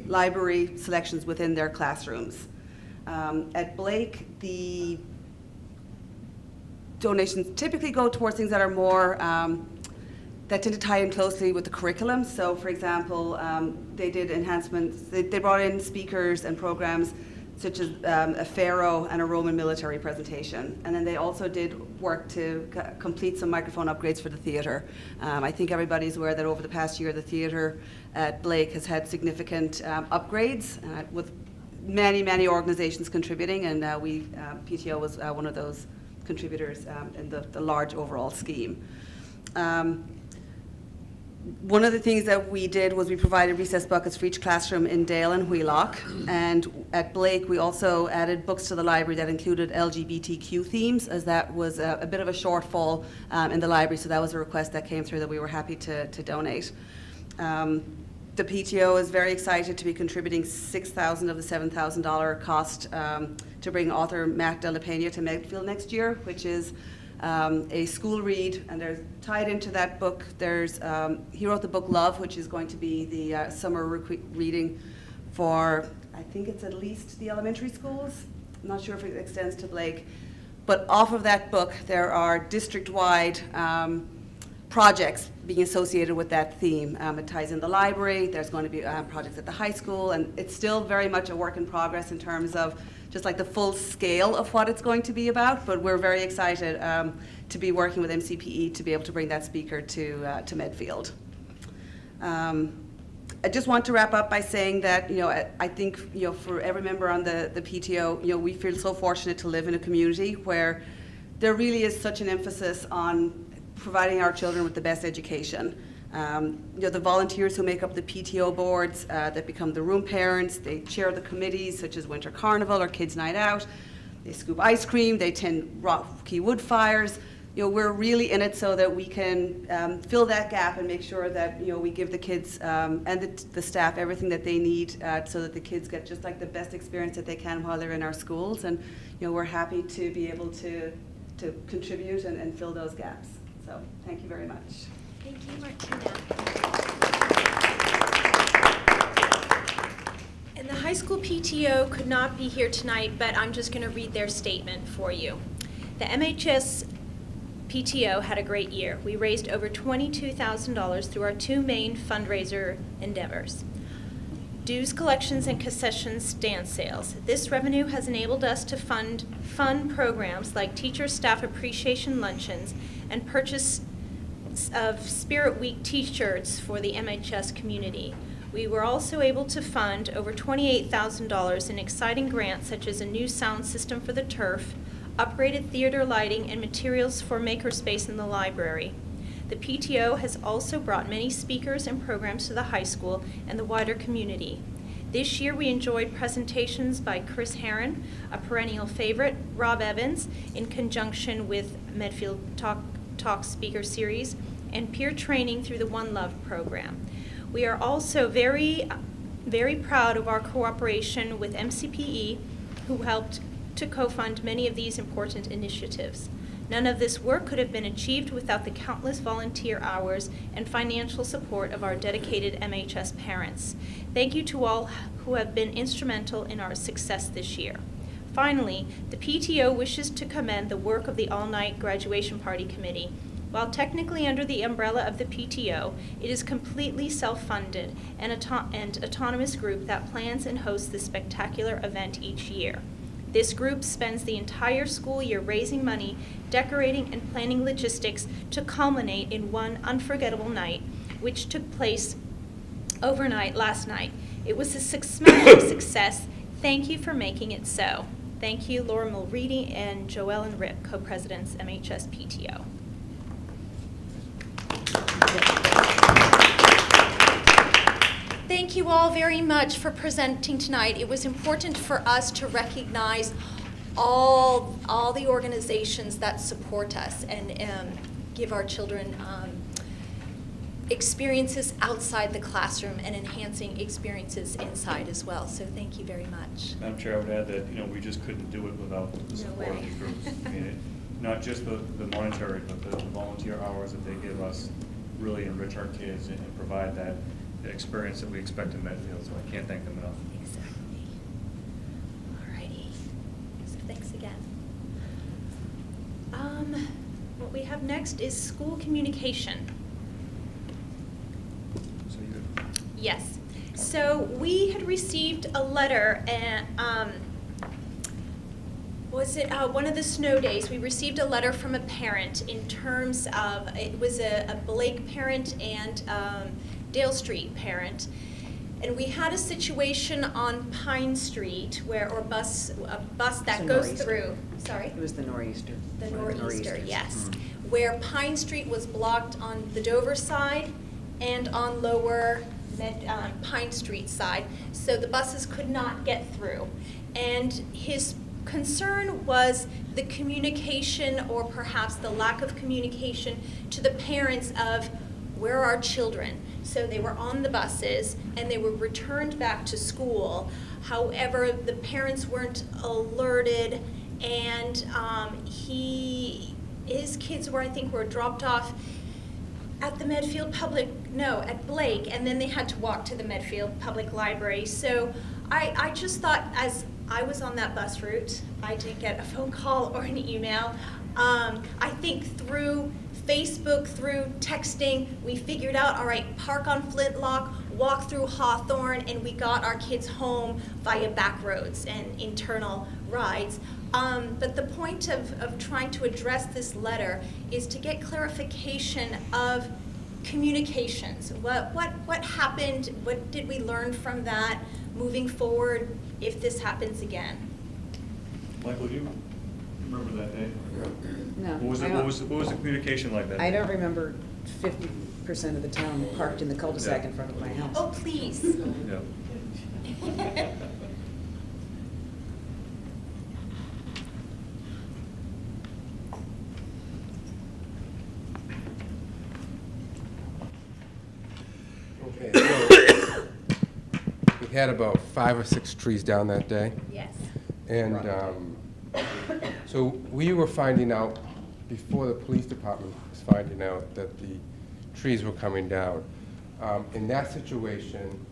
library selections within their classrooms. At Blake, the donations typically go towards things that are more, that tend to tie in closely with the curriculum. So for example, they did enhancements, they brought in speakers and programs such as a Pharaoh and a Roman military presentation. And then they also did work to complete some microphone upgrades for the theatre. I think everybody's aware that over the past year, the theatre at Blake has had significant upgrades with many organizations contributing, and PTO was one of those contributors in the large overall scheme. One of the things that we did was we provided recess buckets for each classroom in Dale and Wheelock, and at Blake we also added books to the library that included LGBTQ themes, as that was a bit of a shortfall in the library, so that was a request that came through that we were happy to donate. The PTO is very excited to be contributing $6,000 of the $7,000 cost to bring author Matt De La Pena to Medfield next year, which is a school read, and there's tied into that book. He wrote the book Love, which is going to be the summer reading for, I think it's at least the elementary schools. I'm not sure if it extends to Blake, but off of that book there are district-wide projects being associated with that theme. It ties in the library. There's going to be projects at the high school, and it's still very much a work in progress in terms of just like the full scale of what it's going to be about, but we're very excited to be working with MCPE to be able to bring that speaker to Medfield. I just want to wrap up by saying that, I think, for every member on the PTO, we feel so fortunate to live in a community where there really is such an emphasis on providing our children with the best education. The volunteers who make up the PTO boards that become the room parents, they chair the committees such as Winter Carnival or Kids Night Out, they scoop ice cream, they tend rocky wood fires. We're really in it so that we can fill that gap and make sure that we give the kids and the staff everything that they need so that the kids get just like the best experience that they can while they're in our schools. And we're happy to be able to contribute and fill those gaps. So thank you very much. Thank you, Martina. And the high school PTO could not be here tonight, but I'm just going to read their statement for you. The MHS PTO had a great year. We raised over $22,000 through our two main fundraiser endeavors: dues collections and concession stand sales. This revenue has enabled us to fund fun programs like teacher staff appreciation luncheons and purchase of Spirit Week t-shirts for the MHS community. We were also able to fund over $28,000 in exciting grants such as a new sound system for the turf, upgraded theater lighting, and materials for makerspace in the library. The PTO has also brought many speakers and programs to the high school and the wider community. This year we enjoyed presentations by Chris Herron, a perennial favorite, Rob Evans, in conjunction with Medfield Talk Speaker Series, and peer training through the One Love program. We are also very, very proud of our cooperation with MCPE, who helped to co-fund many of these important initiatives. None of this work could have been achieved without the countless volunteer hours and financial support of our dedicated MHS parents. Thank you to all who have been instrumental in our success this year. Finally, the PTO wishes to commend the work of the all-night graduation party committee. While technically under the umbrella of the PTO, it is completely self-funded and autonomous group that plans and hosts this spectacular event each year. This group spends the entire school year raising money, decorating, and planning logistics to culminate in one unforgettable night, which took place overnight last night. It was a smash success. Thank you for making it so. Thank you, Laura Mulready and Joelle and Rip, co-presidents, MHS PTO. Thank you all very much for presenting tonight. It was important for us to recognize all the organizations that support us and give our children experiences outside the classroom and enhancing experiences inside as well. So thank you very much. Madam Chair, I would add that, we just couldn't do it without the support of these groups. I mean, not just the monetary, but the volunteer hours that they give us really enrich our kids and provide that experience that we expect in Medfield. So I can't thank them enough. Exactly. All righty. So thanks again. What we have next is school communication. So you. Yes. So we had received a letter, and was it one of the snow days? We received a letter from a parent in terms of, it was a Blake parent and Dale Street parent. And we had a situation on Pine Street where, a bus that goes through. Sorry? It was the Nor'easter. The Nor'easter, yes. Where Pine Street was blocked on the Dover side and on lower Pine Street side. So the buses could not get through. And his concern was the communication, or perhaps the lack of communication, to the parents of where are our children. So they were on the buses and they were returned back to school. However, the parents weren't alerted, and his kids were dropped off at the Medfield at Blake, and then they had to walk to the Medfield Public Library. So I just thought, as I was on that bus route, I didn't get a phone call or an email. I think through Facebook, through texting, we figured out, all right, park on Flintlock, walk through Hawthorne, and we got our kids home via back roads and internal rides. But the point of trying to address this letter is to get clarification of communications. What happened? What did we learn from that moving forward if this happens again? Michael, do you remember that day? No. What was the communication like that I day? don't remember 50% of the town parked in the cul-de-sac in front of my house. Oh, please. Yeah. Okay, so we had about 5 or 6 trees down that day. Yes. And so we were finding out, before the police department was finding out, that the trees were coming down. In that situation,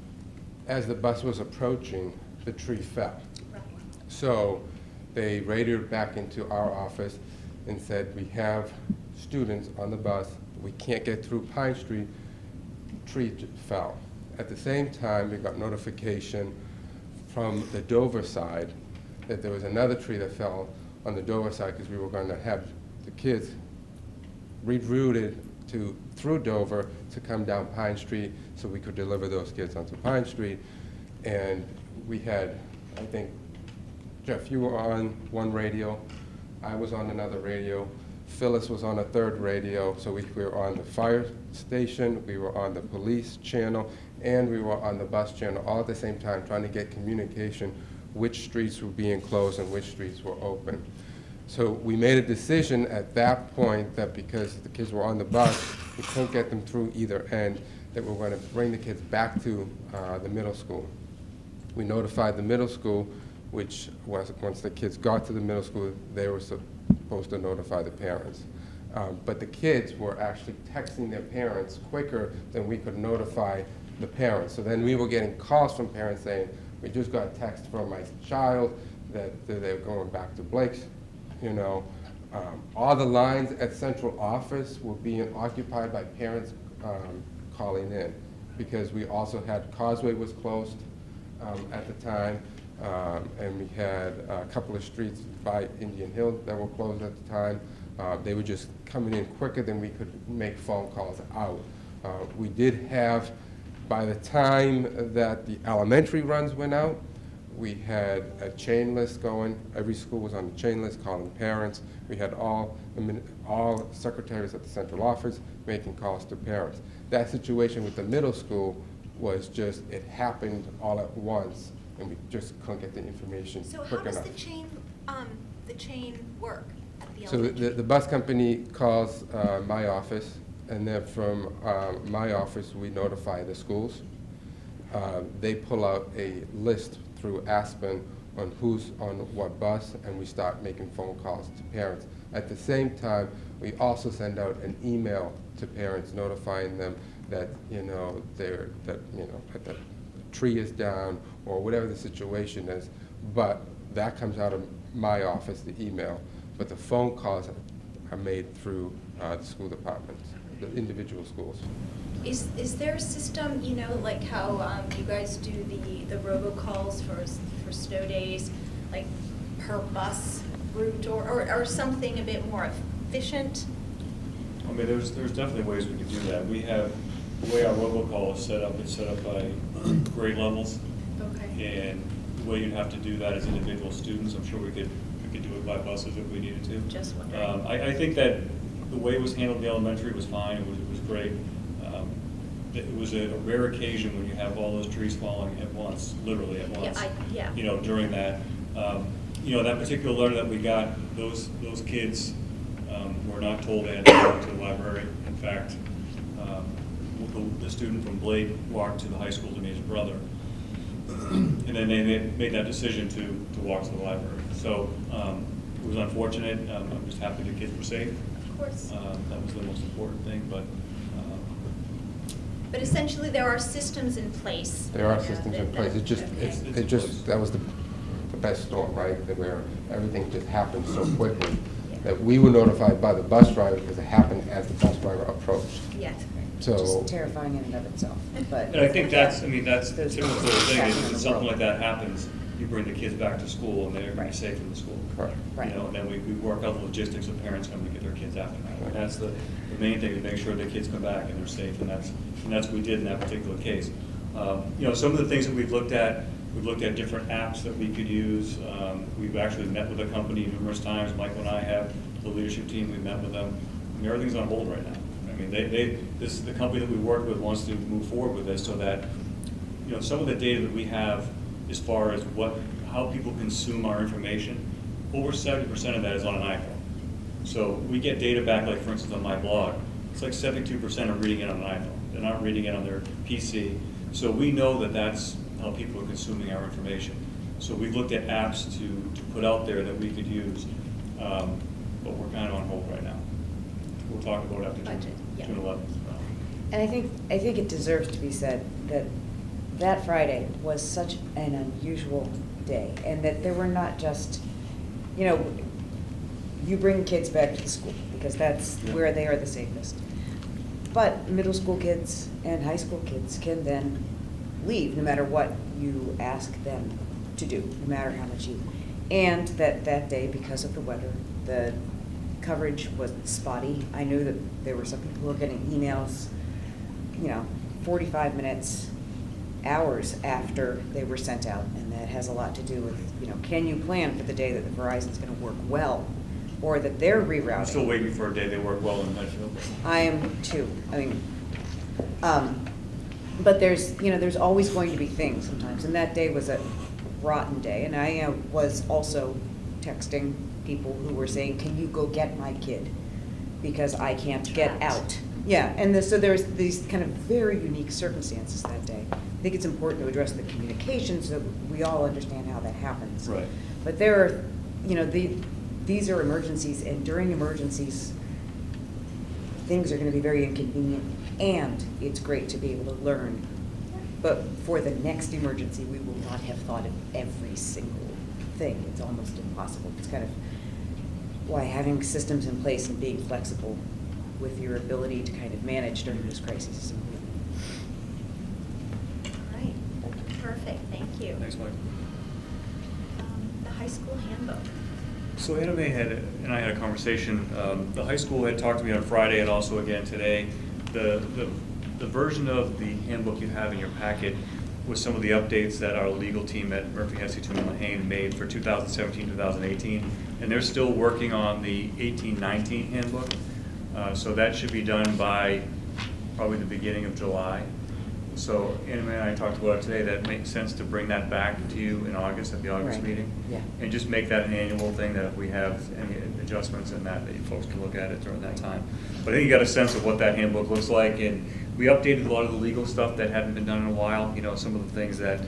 as the bus was approaching, the tree fell. Right. So they radioed back into our office and said, we have students on the bus, we can't get through Pine Street, tree fell. At the same time, we got notification from the Dover side that there was another tree that fell on the Dover side, because we were going to have the kids rerouted through Dover to come down Pine Street so we could deliver those kids onto Pine Street. And we had, I think, Jeff, you were on one radio, I was on another radio, Phyllis was on a third radio, so we were on the fire station, we were on the police channel, and we were on the bus channel all at the same time, trying to get communication which streets were being closed and which streets were open. So we made a decision at that point that because the kids were on the bus, we couldn't get them through either end, that we're going to bring the kids back to the middle school. We notified the middle school, which was, once the kids got to the middle school, they were supposed to notify the parents. But the kids were actually texting their parents quicker than we could notify the parents. So then we were getting calls from parents saying, we just got a text from my child that they're going back to Blake's, you know. All the lines at central office were being occupied by parents calling in, because we also had Causeway was closed at the time, and we had a couple of streets by Indian Hill that were closed at the time. They were just coming in quicker than we could make phone calls out. We did have, by the time that the elementary runs went out, we had a chain list going. Every school was on the chain list calling parents. We had all secretaries at the central office making calls to parents. That situation with the middle school was just, it happened all at once, and we just couldn't get the information So quick how does enough. the chain work at the So elementary? the bus company calls my office, and then from my office, we notify the schools. They pull out a list through Aspen on who's on what bus, and we start making phone calls to parents. At the same time, we also send out an email to parents notifying them that, you know, that the tree is down or whatever the situation is. But that comes out of my office, the email. But the phone calls are made through the school departments, the individual schools. Is there a system, you know, like how you guys do the robocalls for snow days, like per bus route, or something a bit more efficient? I mean, there's definitely ways we could do that. We have, the way our robocall is set up, it's set up by grade levels. Okay. And the way you'd have to do that as individual students, I'm sure we could do it by buses if we needed to. Just wondering. I think that the way it was handled in the elementary was fine, it was great. It was a rare occasion when you have all those trees falling at once, literally at once. Yeah. You know, during that. You know, that particular letter that we got, those kids were not told they had to go to the library. In fact, the student from Blade walked to the high school to meet his brother. And then they made that decision to walk to the library. So it was unfortunate. I'm just happy the kids were safe. Of course. That was the most important thing, but. But essentially, there are systems in place. There are systems in place. That was the best storm, right? That where everything just happened so quickly that we were notified by the bus driver because it happened as the bus driver approached. Yes. So. Just terrifying in and of itself, but. And I think that's the Those typical things thing happen is in when the something world. like that happens, you bring the kids back to school and they're going to be safe in the school. Correct. Right. You know, and then we work out the logistics of parents coming to get their kids after that. And that's the main thing, to make sure the kids come back and they're safe, and that's what we did in that particular case. You know, some of the things that we've looked at different apps that we could use. We've actually met with the company numerous times. Michael and I have, the leadership team, we met with them. I mean, everything's on hold right now. I mean, the company that we work with wants to move forward with this so that, you know, some of the data that we have as far as how people consume our information, over 70% of that is on an iPhone. So we get data back, like for instance on my blog, it's like 72% are reading it on an iPhone. They're not reading it on their PC. So we know that that's how people are consuming our information. So we've looked at apps to put out there that we could use, but we're kind of on hold right now. We'll talk about it after Budget, yeah. June 11th. And I think it deserves to be said that that Friday was such an unusual day, and that there were not just, you know, you bring kids back to the school because that's where they are the safest. But middle school kids and high school kids can then leave no matter what you ask them to do, no matter how much you. And that day, because of the weather, the coverage was spotty. I knew that there were some people who were getting emails, you know, 45 minutes, hours after they were sent out, and that has a lot to do with, you know, can you plan for the day that the Verizon's going to work well, or that they're rerouting? I'm still waiting for a day they work well in Medfield. I am too. I mean, but there's always going to be things sometimes, and that day was a rotten day, and I was also texting people who were saying, can you go get my kid, because I can't get out. Yeah, and so there's these kind of very unique circumstances that day. I think it's important to address the communication so we all understand how that happens. Right. But there are, you know, these are emergencies, and during emergencies, things are gonna be very inconvenient, and it's great to be able to learn. But for the next emergency, we will not have thought of every single thing. It's almost impossible. It's kind of why having systems in place and being flexible with your ability to kind of manage during this crisis is important. All right, perfect, thank you. Thanks, Mike. The high school handbook. So Anna Mae and I had a conversation. The high school had talked to me on Friday and also again today. The version of the handbook you have in your packet was some of the updates that our legal team at Murphy, Hesse, Toombs, Lehane made for 2017, 2018. And they're still working on the 18-19 handbook. So that should be done by probably the beginning of July. So Anna Mae and I talked about it today, that it makes sense to bring that back to you in August, at the August Right. meeting. Yeah. And just make that an annual thing, that if we have any adjustments in that you folks can look at it during that time. But I think you got a sense of what that handbook looks like, and we updated a lot of the legal stuff that hadn't been done in a while. You know, some of the things that,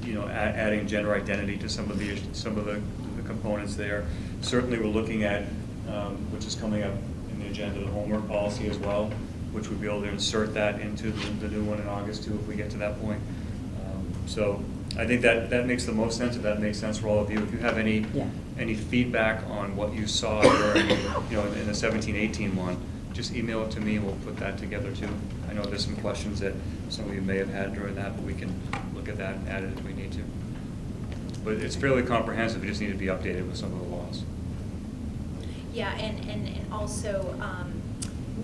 you know, adding gender identity to some of the components there. Certainly, we're looking at, which is coming up in the agenda, the homework policy as well, which we'd be able to insert that into the new one in August too, if we get to that point. So I think that makes the most sense, if that makes sense for all of you. If you have any feedback on what you saw during, you know, in the 17-18 one, just email it to me and we'll put that together too. I know there's some questions that some of you may have had during that, but we can look at that and add it if we need to. But it's fairly comprehensive, it just need to be updated with some of the laws. Yeah, and also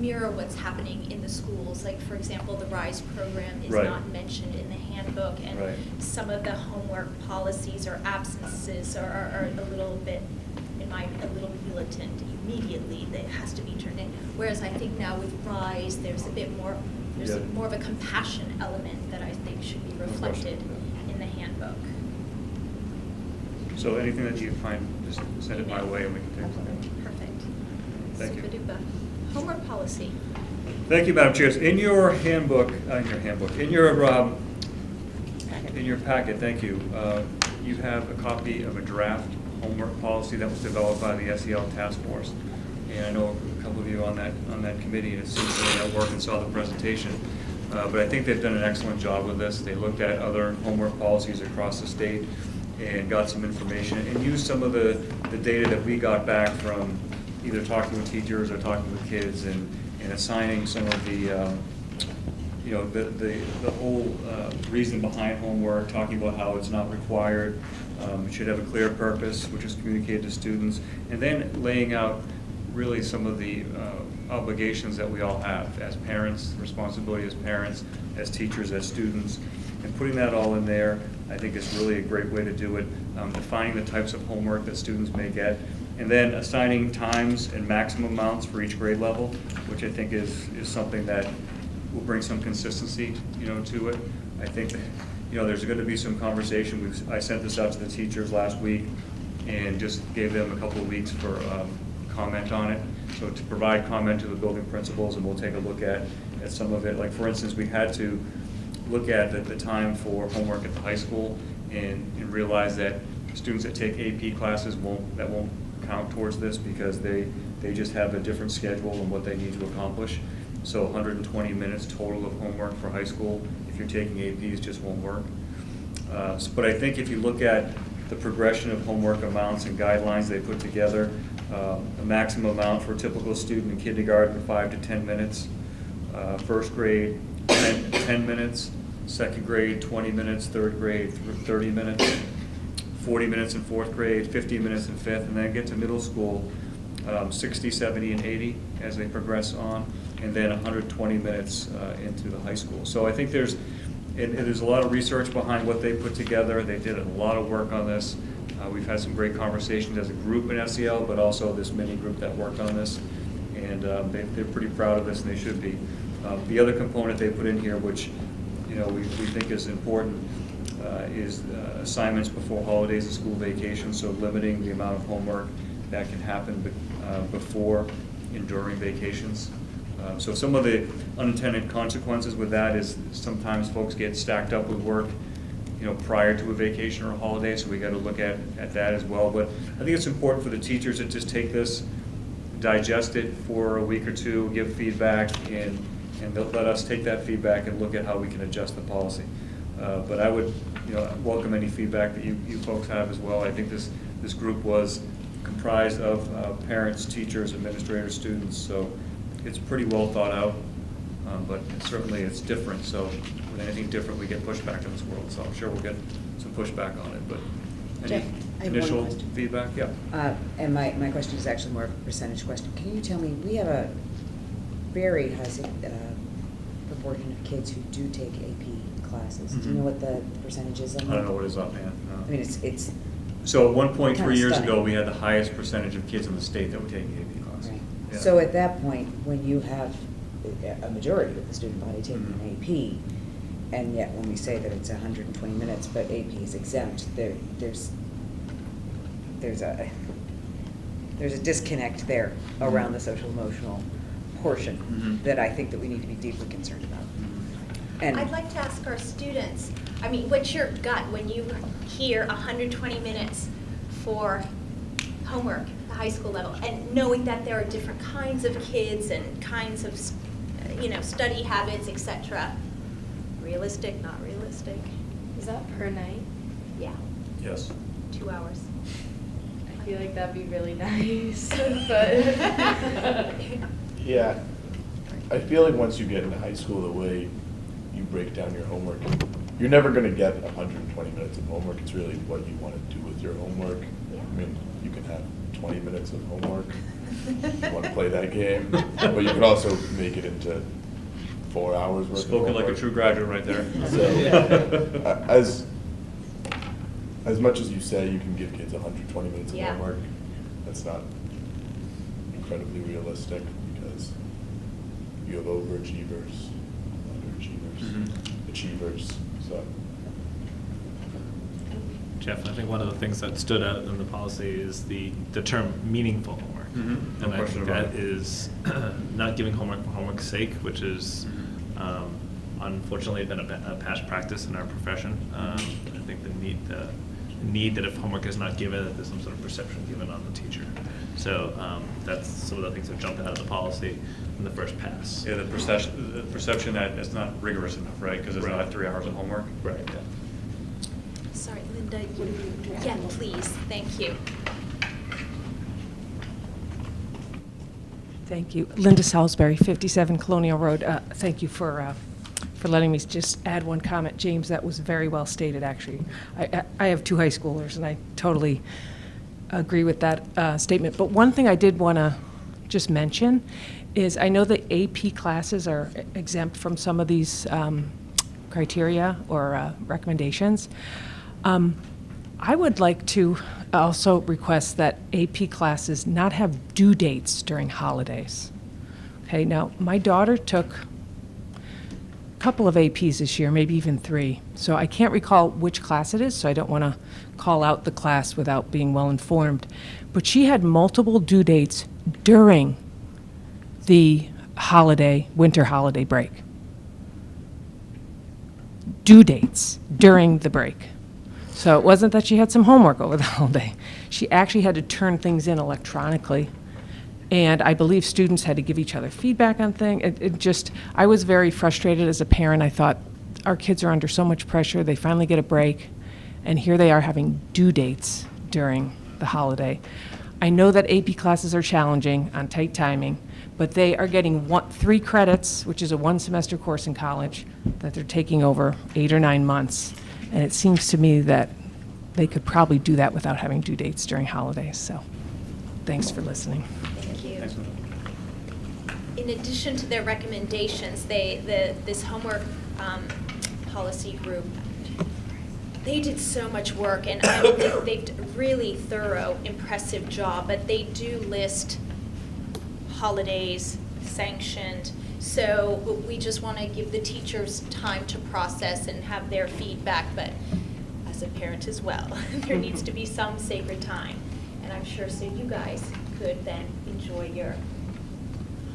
mirror what's happening in the schools. Like, for example, the RISE program is Right. not mentioned in the handbook, and Right. some of the homework policies or absences are a little bit, a little militant immediately, that has to be turned in. Whereas I think now with RISE, there's a bit more, Yeah. more of a compassion element that I think should be reflected in the handbook. So anything that you find, just send it my way and we can take it from there. Perfect. Thank you. Super-duper. Homework policy. Thank you, Madam Chair. In your handbook, in your packet, thank you, you have a copy of a draft homework policy that was developed by the SEL task force. And I know a couple of you on that committee, and it seems to be at work and saw the presentation. But I think they've done an excellent job with this. They looked at other homework policies across the state and got some information and used some of the data that we got back from either talking with teachers or talking with kids and assigning some of the, you know, the whole reason behind homework, talking about how it's not required, it should have a clear purpose, which is communicated to students, and then laying out really some of the obligations that we all have as parents, responsibility as parents, as teachers, as students, and putting that all in there, I think is really a great way to do it. Defining the types of homework that students may get, and then assigning times and maximum amounts for each grade level, which I think is something that will bring some consistency, you know, to it. I think that, you know, there's going to be some conversation. I sent this out to the teachers last week and just gave them a couple of weeks for comment on it. So to provide comment to the building principals, and we'll take a look at some of it. Like, for instance, we had to look at the time for homework at the high school and realize that students that take AP classes won't count towards this because they just have a different schedule and what they need to accomplish. So 120 minutes total of homework for high school, if you're taking APs, just won't work. But I think if you look at the progression of homework amounts and guidelines they put together, a maximum amount for a typical student in kindergarten, 5 to 10 minutes. First grade, 10 minutes. Second grade, 20 minutes. Third grade, 30 minutes. 40 minutes in fourth grade, 50 minutes in fifth, and then get to middle school, 60, 70, and 80 as they progress on, and then 120 minutes into the high school. So I think there's a lot of research behind what they put together. They did a lot of work on this. We've had some great conversations as a group in SEL, but also this mini group that worked on this, and they're pretty proud of this, and they should be. The other component they put in here, which, you know, we think is important, is assignments before holidays and school vacations, so limiting the amount of homework that can happen before and during vacations. So some of the unintended consequences with that is sometimes folks get stacked up with work, prior to a vacation or a holiday, so we got to look at that as well. But I think it's important for the teachers to just take this, digest it for a week or two, give feedback, and they'll let us take that feedback and look at how we can adjust the policy. But I would, welcome any feedback that you folks have as well. I think this group was comprised of parents, teachers, administrators, students, so it's pretty well thought out. But certainly it's different, so with anything different, we get pushback in this world, so I'm sure we'll get some pushback on it, but any Jeff, I have one initial question. feedback? Yeah. And my question is actually more of a percentage question. Can you tell me, we have a very high proportion of kids who do take AP classes. Do you know what the percentage is on that? I don't know what is offhand, no. I mean, it's So at one point, kinda 3 years ago, stunning. we had the highest percentage of kids in the state that were taking AP classes. Right. Yeah. So at that point, when you have a majority of the student body taking an AP, and yet when we say that it's 120 minutes, but AP is exempt, there's a disconnect there around the social emotional portion that I think that we need to be deeply concerned about. And I'd like to ask our students, I mean, what's your gut when you hear 120 minutes for homework at the high school level, and knowing that there are different kinds of kids and kinds of, study habits, etc. Realistic, not realistic? Is that per night? Yeah, Yes. 2 hours. I feel like that'd be really nice, but. Yeah, I feel like once you get into high school, the way you break down your homework, you're never going to get 120 minutes of homework. It's really what you want to do with your homework. I mean, you can have 20 minutes of homework if you want to play that game, but you can also make it into 4 hours worth Spoken of homework. like a true graduate right there. So, as much as you say you can give kids 120 minutes of Yeah. homework, that's not incredibly realistic because you have overachievers, underachievers, achievers, so. Jeff, I think one of the things that stood out in the policy is the term meaningful homework. No And I question think about that it. is not giving homework for homework's sake, which is unfortunately been a past practice in our profession. I think the need that if homework is not given, that there's some sort of perception given on the teacher. So that's some of the things that jumped out of the policy in the first pass. Yeah, the perception that it's not rigorous enough, right? Because it's not 3 hours of homework. Right. Sorry, Linda, yeah, please, thank you. Thank you. Linda Salisbury, 57 Colonial Road. Thank you for letting me just add one comment. James, that was very well stated, actually. I have 2 high schoolers, and I totally agree with that statement. But one thing I did want to just mention is I know that AP classes are exempt from some of these criteria or recommendations. I would like to also request that AP classes not have due dates during holidays. Okay, now my daughter took a couple of APs this year, maybe even 3. So I can't recall which class it is, so I don't want to call out the class without being well informed. But she had multiple due dates during the winter holiday break. Due dates during the break. So it wasn't that she had some homework over the holiday. She actually had to turn things in electronically. And I believe students had to give each other feedback on things. I was very frustrated as a parent. I thought, our kids are under so much pressure. They finally get a break. And here they are having due dates during the holiday. I know that AP classes are challenging on tight timing, but they are getting 3 credits, which is a 1-semester course in college, that they're taking over 8 or 9 months. And it seems to me that they could probably do that without having due dates during holidays. So thanks for listening. Thank you. In addition to their recommendations, this homework policy group, they did so much work, and they've done a really thorough, impressive job, but they do list holidays, sanctioned. So we just want to give the teachers time to process and have their feedback, but as a parent as well, there needs to be some sacred time. And I'm sure so you guys could then enjoy your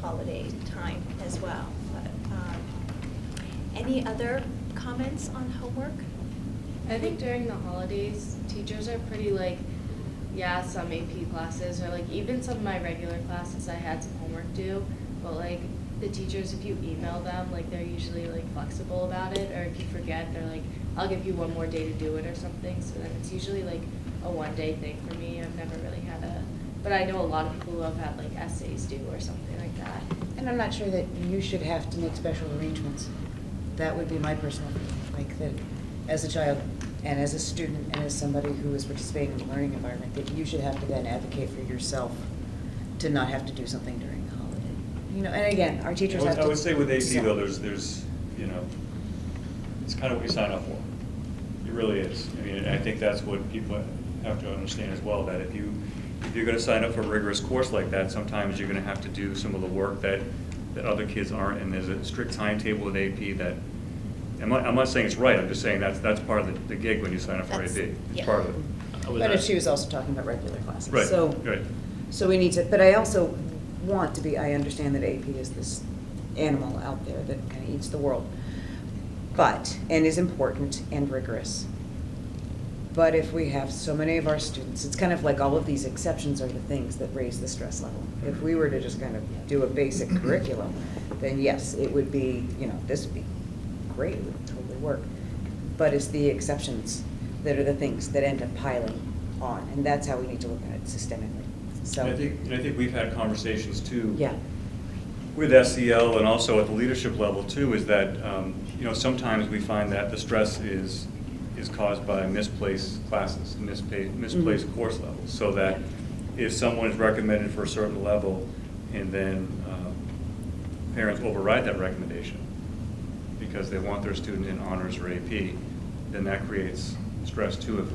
holiday time as well. But, any other comments on homework? I think during the holidays, teachers are pretty like, yeah, some AP classes, or like even some of my regular classes I had some homework due, but like the teachers, if you email them, like they're usually like flexible about it, or if you forget, they're like, I'll give you one more day to do it or something, so then it's usually like a one-day thing for me. I've never really had but I know a lot of people who have had like essays due or something like that. And I'm not sure that you should have to make special arrangements. That would be my personal feeling, like that as a child and as a student and as somebody who is participating in the learning environment, that you should have to then advocate for yourself to not have to do something during the holiday. You know, and again, our teachers have to. I would say with AP decide. though, there's, it's kind of what you sign up for. It really is. I mean, I think that's what people have to understand as well, that if you're going to sign up for a rigorous course like that, sometimes you're going to have to do some of the work that other kids aren't, and there's a strict timetable with AP that, I'm not saying it's right, I'm just saying that's part of the gig when you sign up for AP. It's part of it. But she was also talking about regular classes. Right, So, right. So we need to, but I also want to be, I understand that AP is this animal out there that kind of eats the world, and is important and rigorous. But if we have so many of our students, it's kind of like all of these exceptions are the things that raise the stress level. If we were to just kind of do a basic curriculum, then yes, it would be, this would be great, it would totally work. But it's the exceptions that are the things that end up piling on, and that's how we need to look at it systemically. So And I think we've had conversations too. Yeah. With SEL and also at the leadership level too, is that, sometimes we find that the stress is caused by misplaced classes, misplaced course levels, so that if someone is recommended for a certain level and then parents override that recommendation because they want their student in honors or AP, then that creates stress too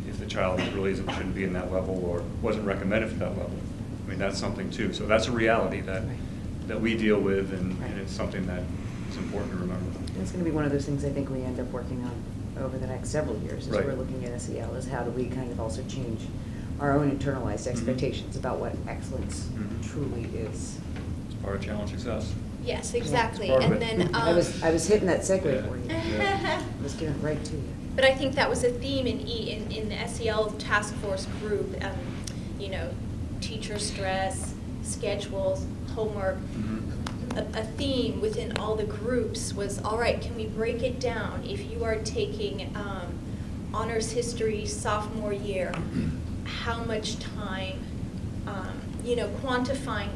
if the child really shouldn't be in that level or wasn't recommended for that level. I mean, that's something too. So that's a reality that we deal with, and it's something that is important to remember. it's going to be one of those things I think we end up working on over the next several years as Right. we're looking at SEL, is how do we kind of also change our own internalized expectations about what excellence truly is. It's part of challenge success. Yes, exactly. Part of And it. then I was hitting that segue for you. Yeah. I was giving it right to you. But I think that was a theme in the SEL task force group, teacher stress, schedules, homework. A theme within all the groups was, all right, can we break it down? If you are taking honors history sophomore year, how much time, quantifying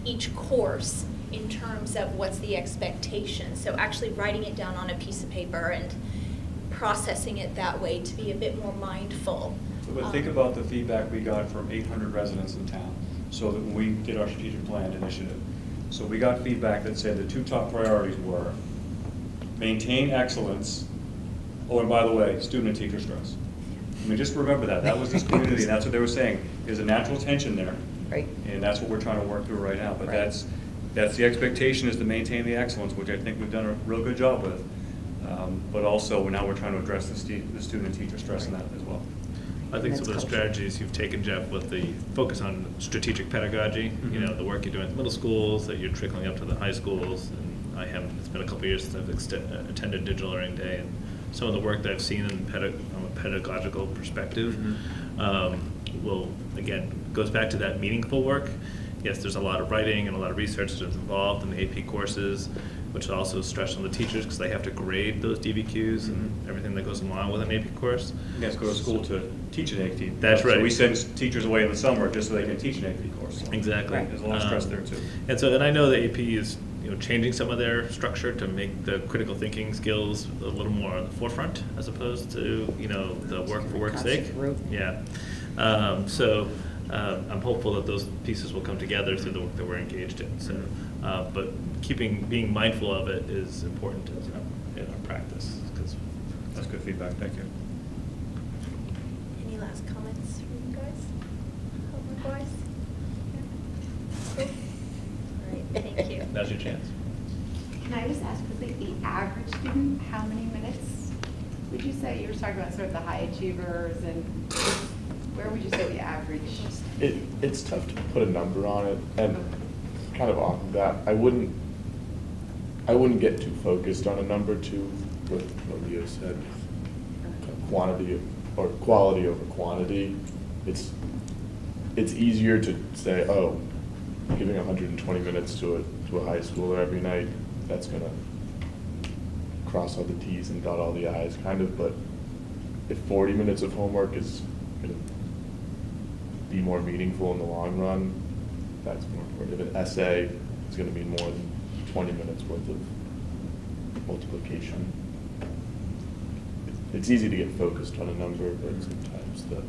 each course in terms of what's the expectation. So actually writing it down on a piece of paper and processing it that way to be a bit more mindful. But think about the feedback we got from 800 residents in town, so that when we did our strategic plan initiative. So we got feedback that said the two top priorities were maintain excellence, and by the way, student and teacher stress. I mean, just remember that. That was this community, and that's what they were saying. There's a natural tension there. Right. And that's what we're trying to work through right now. But Right. that's the expectation, is to maintain the excellence, which I think we've done a real good job with. But also, now we're trying to address the student and teacher stress in that as well. I think some of the That's strategies you've taken, Jeff, with the focus on strategic pedagogy, the work you're doing at middle schools, that you're trickling up to the high schools, and it's been a couple of years since I've attended Digital Learning Day, and some of the work that I've seen from a pedagogical perspective goes back to that meaningful work. Yes, there's a lot of writing and a lot of research that's involved in the AP courses, which also stress on the teachers because they have to grade those DBQs and everything that goes along with an AP course. You guys go to school to teach an AP. That's right. So we send teachers away in the summer just so they can teach an AP course. Exactly. There's a lot of stress there too. And I know the AP is changing some of their structure to make the critical thinking skills a little more on the forefront as opposed to the work for work's sake. Yeah. I'm hopeful that those pieces will come together through the work that we're engaged in. So, but being mindful of it is important in our practice. That's good feedback. Thank you. Any last comments from you guys, homework-wise? Cool. All right, thank you. Now's your chance. Can I just ask quickly, the average student, how many minutes would you say? You were talking about sort of the high achievers, and where would you say the average? It's tough to put a number on it, and kind of off of that, I wouldn't get too focused on a number too, with what Leo said, quantity or quality over quantity, it's easier to say, oh, giving 120 minutes to a high schooler every night, that's gonna cross all the T's and dot all the I's kind of, but if 40 minutes of homework is gonna be more meaningful in the long run, that's more important. If an essay is gonna be more than 20 minutes worth of multiplication, it's easy to get focused on a number, but sometimes the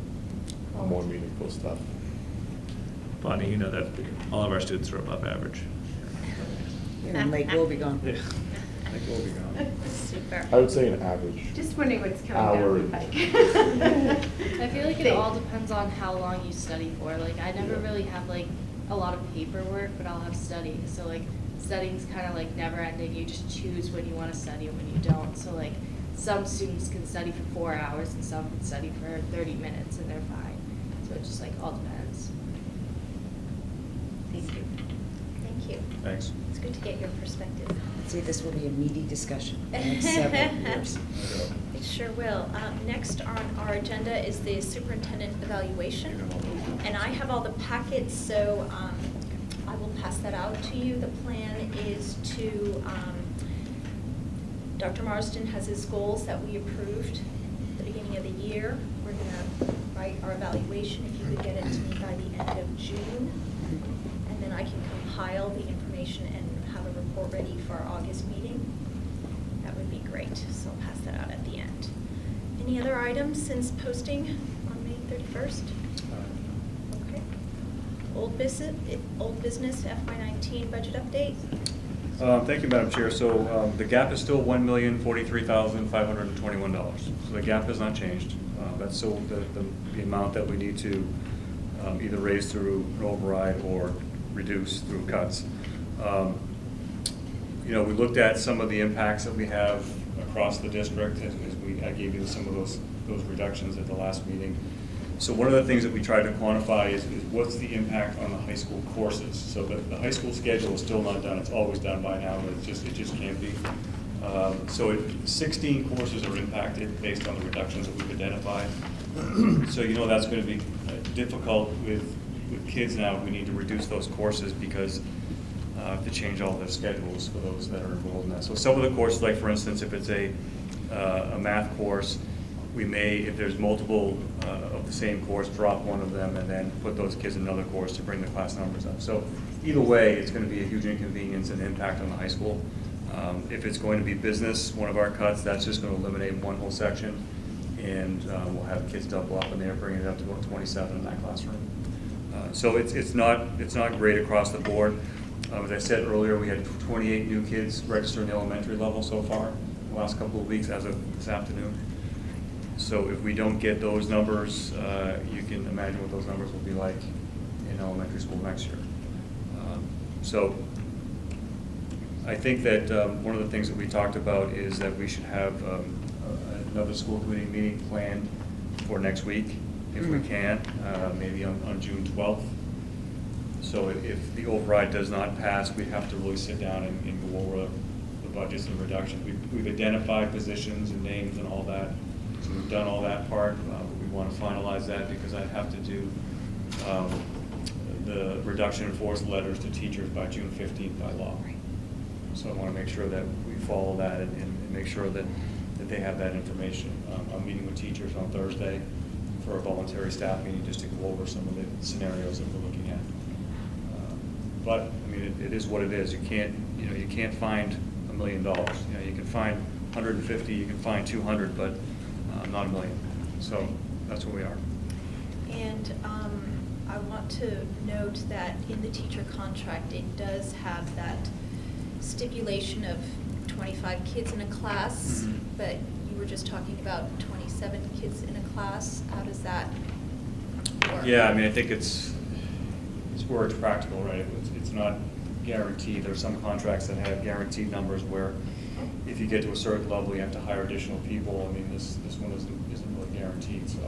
more meaningful stuff. Bonnie, you know that all of our students are above average. And Lake will be gone. Yeah. Lake will be gone. Super. I would say an average. Just wondering what's coming hour. down the pike. I feel like it all depends on how long you study for. Like, I never really have like a lot of paperwork, but I'll have study. So like, studying's kind of like never ending. You just choose when you want to study and when you don't. So like, some students can study for 4 hours and some can study for 30 minutes and they're fine. So it just like all depends. Thank you. Thank you. Thanks. It's good to get your perspective. See, this will be a meaty discussion in the next several years. It sure will. Next on our agenda is the superintendent evaluation. And I have all the packets, so I will pass that out to you. The plan is to, Dr. Marsden has his goals that we approved at the beginning of the year. We're going to write our evaluation, if you could get it to me by the end of June. And then I can compile the information and have a report ready for our August meeting. That would be great, so I'll pass that out at the end. Any other items since posting on May 31st? Okay. Old business FY19 budget update? Thank you, Madam Chair. So the gap is still $1,043,521. So the gap has not changed. That's still the amount that we need to either raise through an override or reduce through cuts. We looked at some of the impacts that we have across the district as I gave you some of those reductions at the last meeting. So one of the things that we tried to quantify is what's the impact on the high school courses. So the high school schedule is still not done. It's always done by now, but it just can't be. So 16 courses are impacted based on the reductions that we've identified. So that's going to be difficult with kids now. We need to reduce those courses because to change all their schedules for those that are enrolled in that. So some of the courses, like for instance, if it's a math course, we may, if there's multiple of the same course, drop one of them and then put those kids in another course to bring the class numbers up. So either way, it's going to be a huge inconvenience and impact on the high school. If it's going to be business, one of our cuts, that's just going to eliminate one whole section, and we'll have kids double up in there, bringing it up to about 27 in that classroom. So it's not great across the board. As I said earlier, we had 28 new kids register in the elementary level so far the last couple of weeks as of this afternoon. So if we don't get those numbers, you can imagine what those numbers will be like in elementary school next year. So I think that one of the things that we talked about is that we should have another school committee meeting planned for next week, if we can, maybe on June 12th. So if the override does not pass, we have to really sit down and go over the budgets and reductions. We've identified positions and names and all that. So we've done all that part. We want to finalize that because I have to do the reduction in force letters to teachers by June 15th by law. So I want to make sure that we follow that and make sure that they have that information. I'm meeting with teachers on Thursday for a voluntary staff meeting just to go over some of the scenarios that we're looking at. But I mean, it is what it is. You can't find $1 million. You can find 150, you can find 200, but not $1 million. So that's where we are. And I want to note that in the teacher contract, it does have that stipulation of 25 kids in a class, but you were just talking about 27 kids in a class. How does that work? Yeah, I mean, I think it's where it's practical, right? It's not guaranteed. There's some contracts that have guaranteed numbers where if you get to a certain level, you have to hire additional people. I mean, this one isn't really guaranteed, so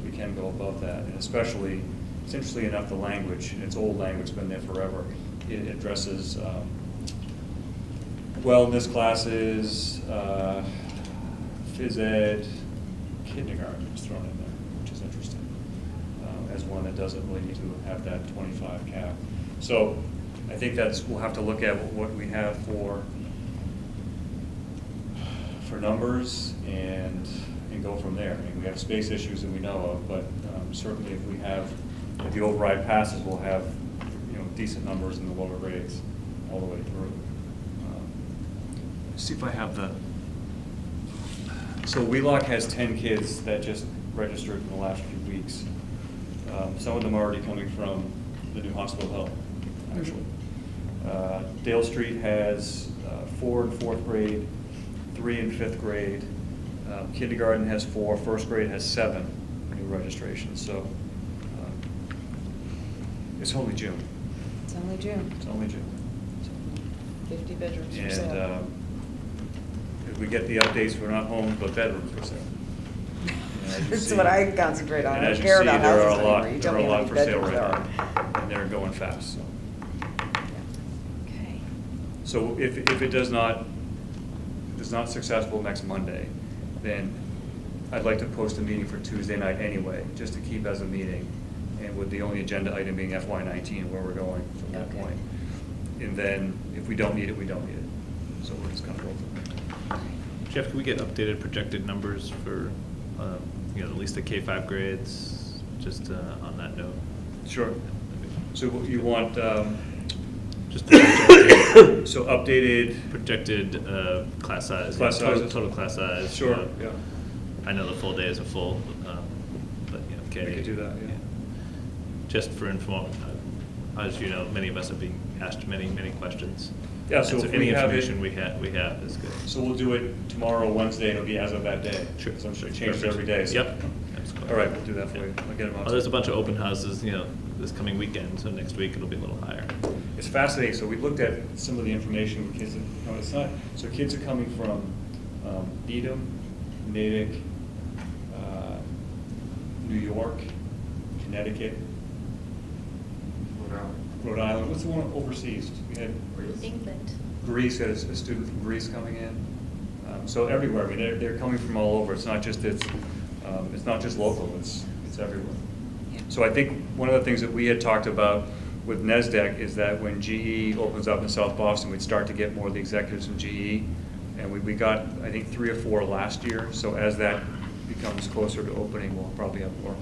we can go above that. And especially, it's interesting enough, the language, and it's old language, been there forever. It addresses wellness classes, phys ed, kindergarten was thrown in there, which is interesting, as one that doesn't really need to have that 25 cap. So I think we'll have to look at what we have for numbers and go from there. I mean, we have space issues that we know of, but certainly if the override passes, we'll have, decent numbers in the lower grades all the way through. See if I have so Wheelock has 10 kids that just registered in the last few weeks. Some of them are already coming from the new Hospital Hill, actually. Dale Street has 4 in 4th grade, 3 in 5th grade. Kindergarten has 4, 1st grade has 7 new registrations. So it's only June. It's only June. It's only June. 50 bedrooms for And sale. if we get the updates, we're not home, but bedrooms for sale. That's what I concentrate on. And I as don't you care see, about there houses are a lot, anymore. You there tell are me a how lot many for sale bedrooms right there are. now, and they're going fast, so. Okay. So if it is not successful next Monday, then I'd like to post a meeting for Tuesday night anyway, just to keep as a meeting, and with the only agenda item being FY19, where we're going from that Okay. point. And then if we don't need it, we don't need it. So we're just gonna roll from there. Jeff, can we get updated projected numbers for, at least the K-5 grades, just on that note? Sure. So what you want, just so updated projected class size. Class sizes? Total class size. Sure, yeah. I know the full day is a full, but, We could do that, yeah. Just for as you know, many of us are being asked many questions. Yeah, so And if any we have information it- we have is good. So we'll do it tomorrow, Wednesday, and it'll be as of that day. Sure. So I'm sure it changes Perfect. every day. So. Yep. That's cool. All right, we'll do that for you. I'll get them out. Well, there's a bunch of open houses, this coming weekend, so next week it'll be a little higher. It's fascinating. So we looked at some of the information with kids. It's not. So kids are coming from Needham, Natick, New York, Connecticut, Rhode Island. What's the one overseas? We had England. Greece had a student from Greece coming in. So everywhere. I mean, they're coming from all over. It's not just local. It's everywhere. So I think one of the things that we had talked about with NESDEC is that when GE opens up in South Boston, we'd start to get more of the executives from GE. And we got, I think, 3 or 4 last year. So as that becomes closer to opening, we'll probably have more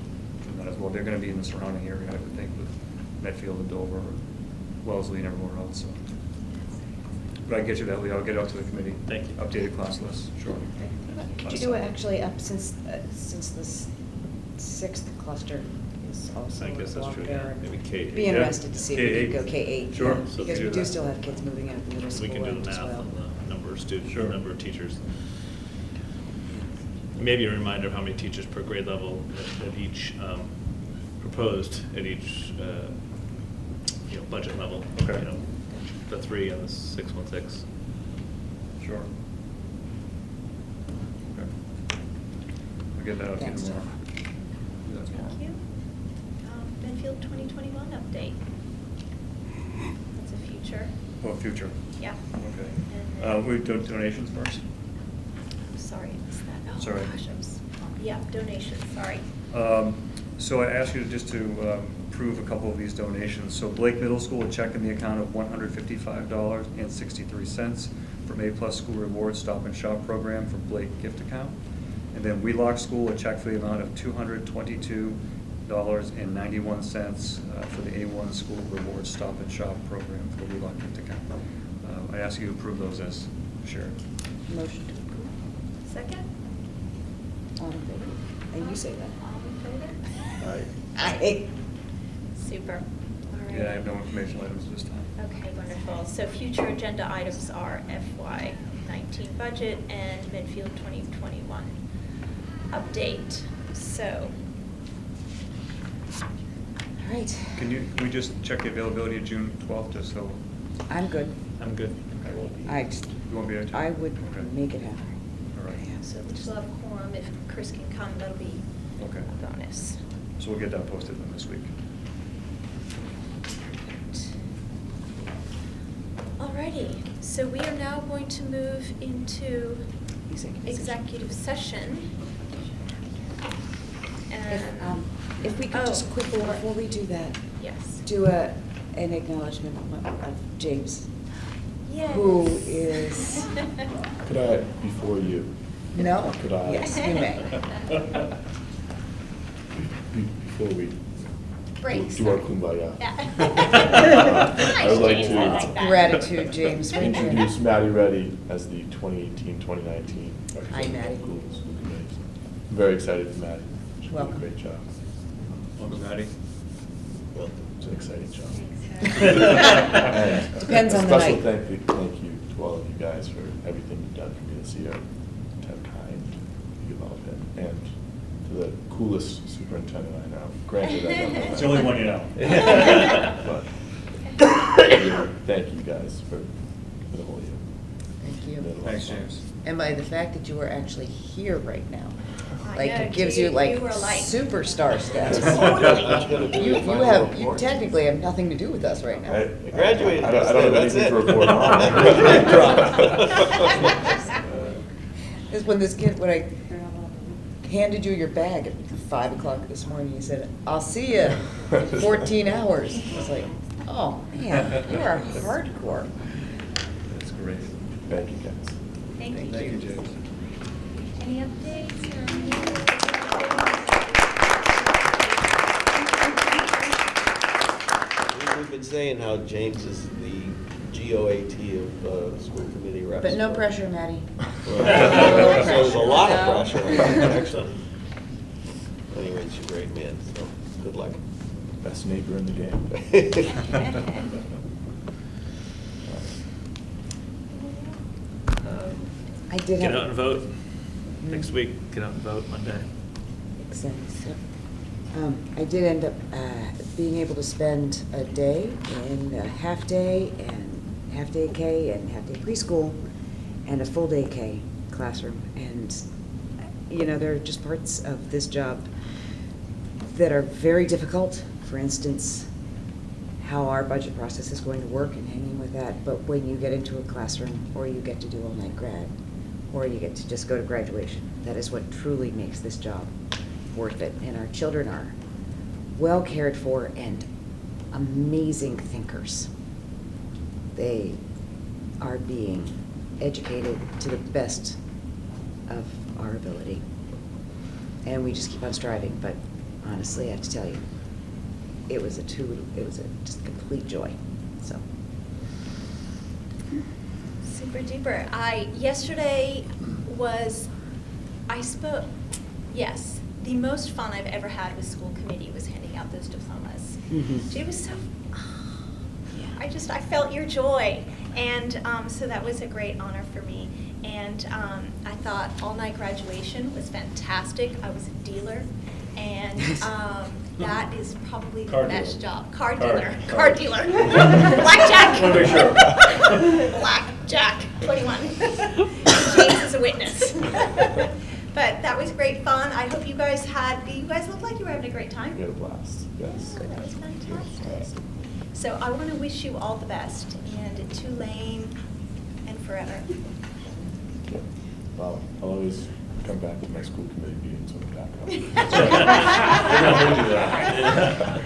from that as well. They're going to be in the surrounding area, I would think, with Medfield and Dover, Wellesley and everywhere else. So. But I get you that, Lee. I'll get it out to the committee. Thank you. Updated class list, sure. Could you do it actually up since this 6th cluster is also I guess that's involved true, there? yeah. Maybe K8. Be interested to see if we K8. could go K-8. Sure. yeah, So Because do we do that. still have kids moving out of the middle We school can do end the as math well. on the number of students, Sure. number of teachers. Maybe a reminder of how many teachers per grade level at each, proposed at each, budget level. Okay. The 3 and the 616. Sure. Okay. I'll get that out to you Thanks, tomorrow. Jeff. Do that tomorrow. Thank you. Medfield 2021 update. That's a future. Oh, future. Yeah. Okay. We do donations first? Sorry, I missed that. Oh, It's all right. gosh, yeah, donations, sorry. So I asked you just to approve a couple of these donations. So Blake Middle School, a check in the account of $155.63 from A-plus School Rewards Stop and Shop Program for Blake gift account. And then Wheelock School, a check for the amount of $222.91 for the A1 School Rewards Stop and Shop Program for the Wheelock gift account. I ask you to approve those as shared. Motion to approve. Second? All in favor? And you say that. All in favor? Aye. Super. All right. Yeah, I have no information items this time. Okay, wonderful. So future agenda items are FY19 budget and Medfield 2021 update. So, All right. Can we just check the availability of June 12th, just so? I'm good. I'm good. I just, You won't be there? too? I would Okay. make it happen. All right. so we still have quorum. If Chris can come, that'll be Okay. a bonus. So we'll get that posted then this week. Alrighty, so we are now going to move into Executive session. executive session. If we could just quickly, before we do that, Yes. do an acknowledgement of James, Yes. who is, Could I, before you? no? Could I? Yes, you may. Before we Breaks. do our kumbaya. Yeah. I would like Nice, James, I like to that. Gratitude, James. Right there. introduce Maddie Reddy as the 2018-2019 Hi, Maddie. School Committee. I'm very excited for Maddie. She's doing a Welcome. great job. Welcome, Maddie. It's an exciting job. Depends on the Special night. thank you to all of you guys for everything you've done for me this year. To have kind, you all been, and to the coolest superintendent I know. Granted, I don't know. It's the only one you know. But thank you guys for the whole year. Thank you. Been a lot of Thanks, fun. James. And by the fact that you are actually here right now, I like, know, it gives you dude, like you were like- superstar status. Totally. You technically have nothing to do with us right now. I graduated I don't have yesterday, anything to that's it. report on. Is when this kid, when I handed you your bag at 5 o'clock this morning, you said, "I'll see you in 14 hours." I was like, oh, man, you are hardcore. That's great. Thank you, guys. Thank you. Thank you, James. Any updates or? We've been saying how James is the GOAT of school committee reps. But no pressure, Maddie. So there's a lot of No. pressure, actually. Anyway, he's a great man, so good luck. Best neighbor in the game. I did Get have- out and vote. Next week, get out and vote Monday. Makes sense, yep. I did end up being able to spend a day in a half-day and half-day K and half-day preschool and a full-day K classroom. And, you know, there are just parts of this job that are very difficult. For instance, how our budget process is going to work and hanging with that. But when you get into a classroom, or you get to do all-night grad, or you get to just go to graduation, that is what truly makes this job worth it. And our children are well cared for and amazing thinkers. They are being educated to the best of our ability. And we just keep on striving, but honestly, I have to tell you, it was just a complete joy, so. Super duper. Yesterday was, yes, the most fun I've ever had with school committee was handing out those diplomas. Mhm. It was so, I felt your joy. And so that was a great honor for me. And I thought all-night graduation was fantastic. I was a dealer. And that is probably the Car best dealer. job. Car Car- dealer. car. Car dealer. Blackjack. Wanna make sure. Blackjack, 21. James is a witness. But that was great fun. I hope you guys looked like you were having a great time. We had a blast, yes. That was fantastic. So I want to wish you all the best, and Tulane, and forever. Yeah. Well, I'll always come back to my school committee meetings when I'm back home. We're gonna hold you to that.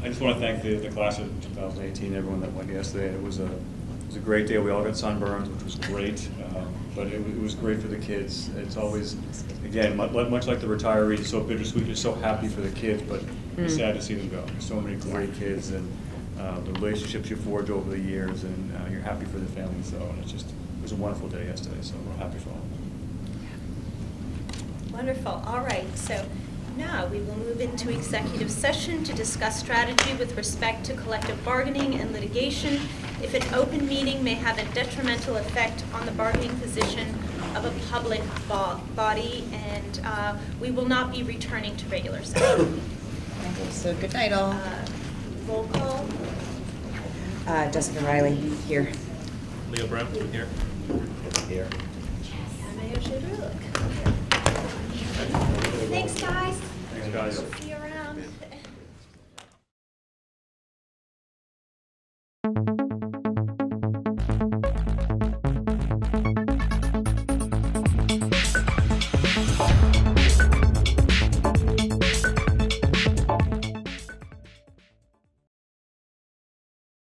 I just want to thank the class of 2018, everyone that went yesterday. It was a great day. We all got sunburns, which was great, but it was great for the kids. It's always, again, much like the retirees, it's so bittersweet. You're so happy for the kids, but you're sad to see them go. So many great kids, and the relationships you forge over the years, and you're happy for the families. So and it was a wonderful day yesterday. So we're happy for all. Wonderful. All right. So now we will move into executive session to discuss strategy with respect to collective bargaining and litigation. If an open meeting may have a detrimental effect on the bargaining position of a public body, and we will not be returning to regular session. So good night, all. Roll call. Jessica Riley, here. Leo Brown, here. Here. Mayor Shadrook. Thanks, guys. Thanks, guys. See you around.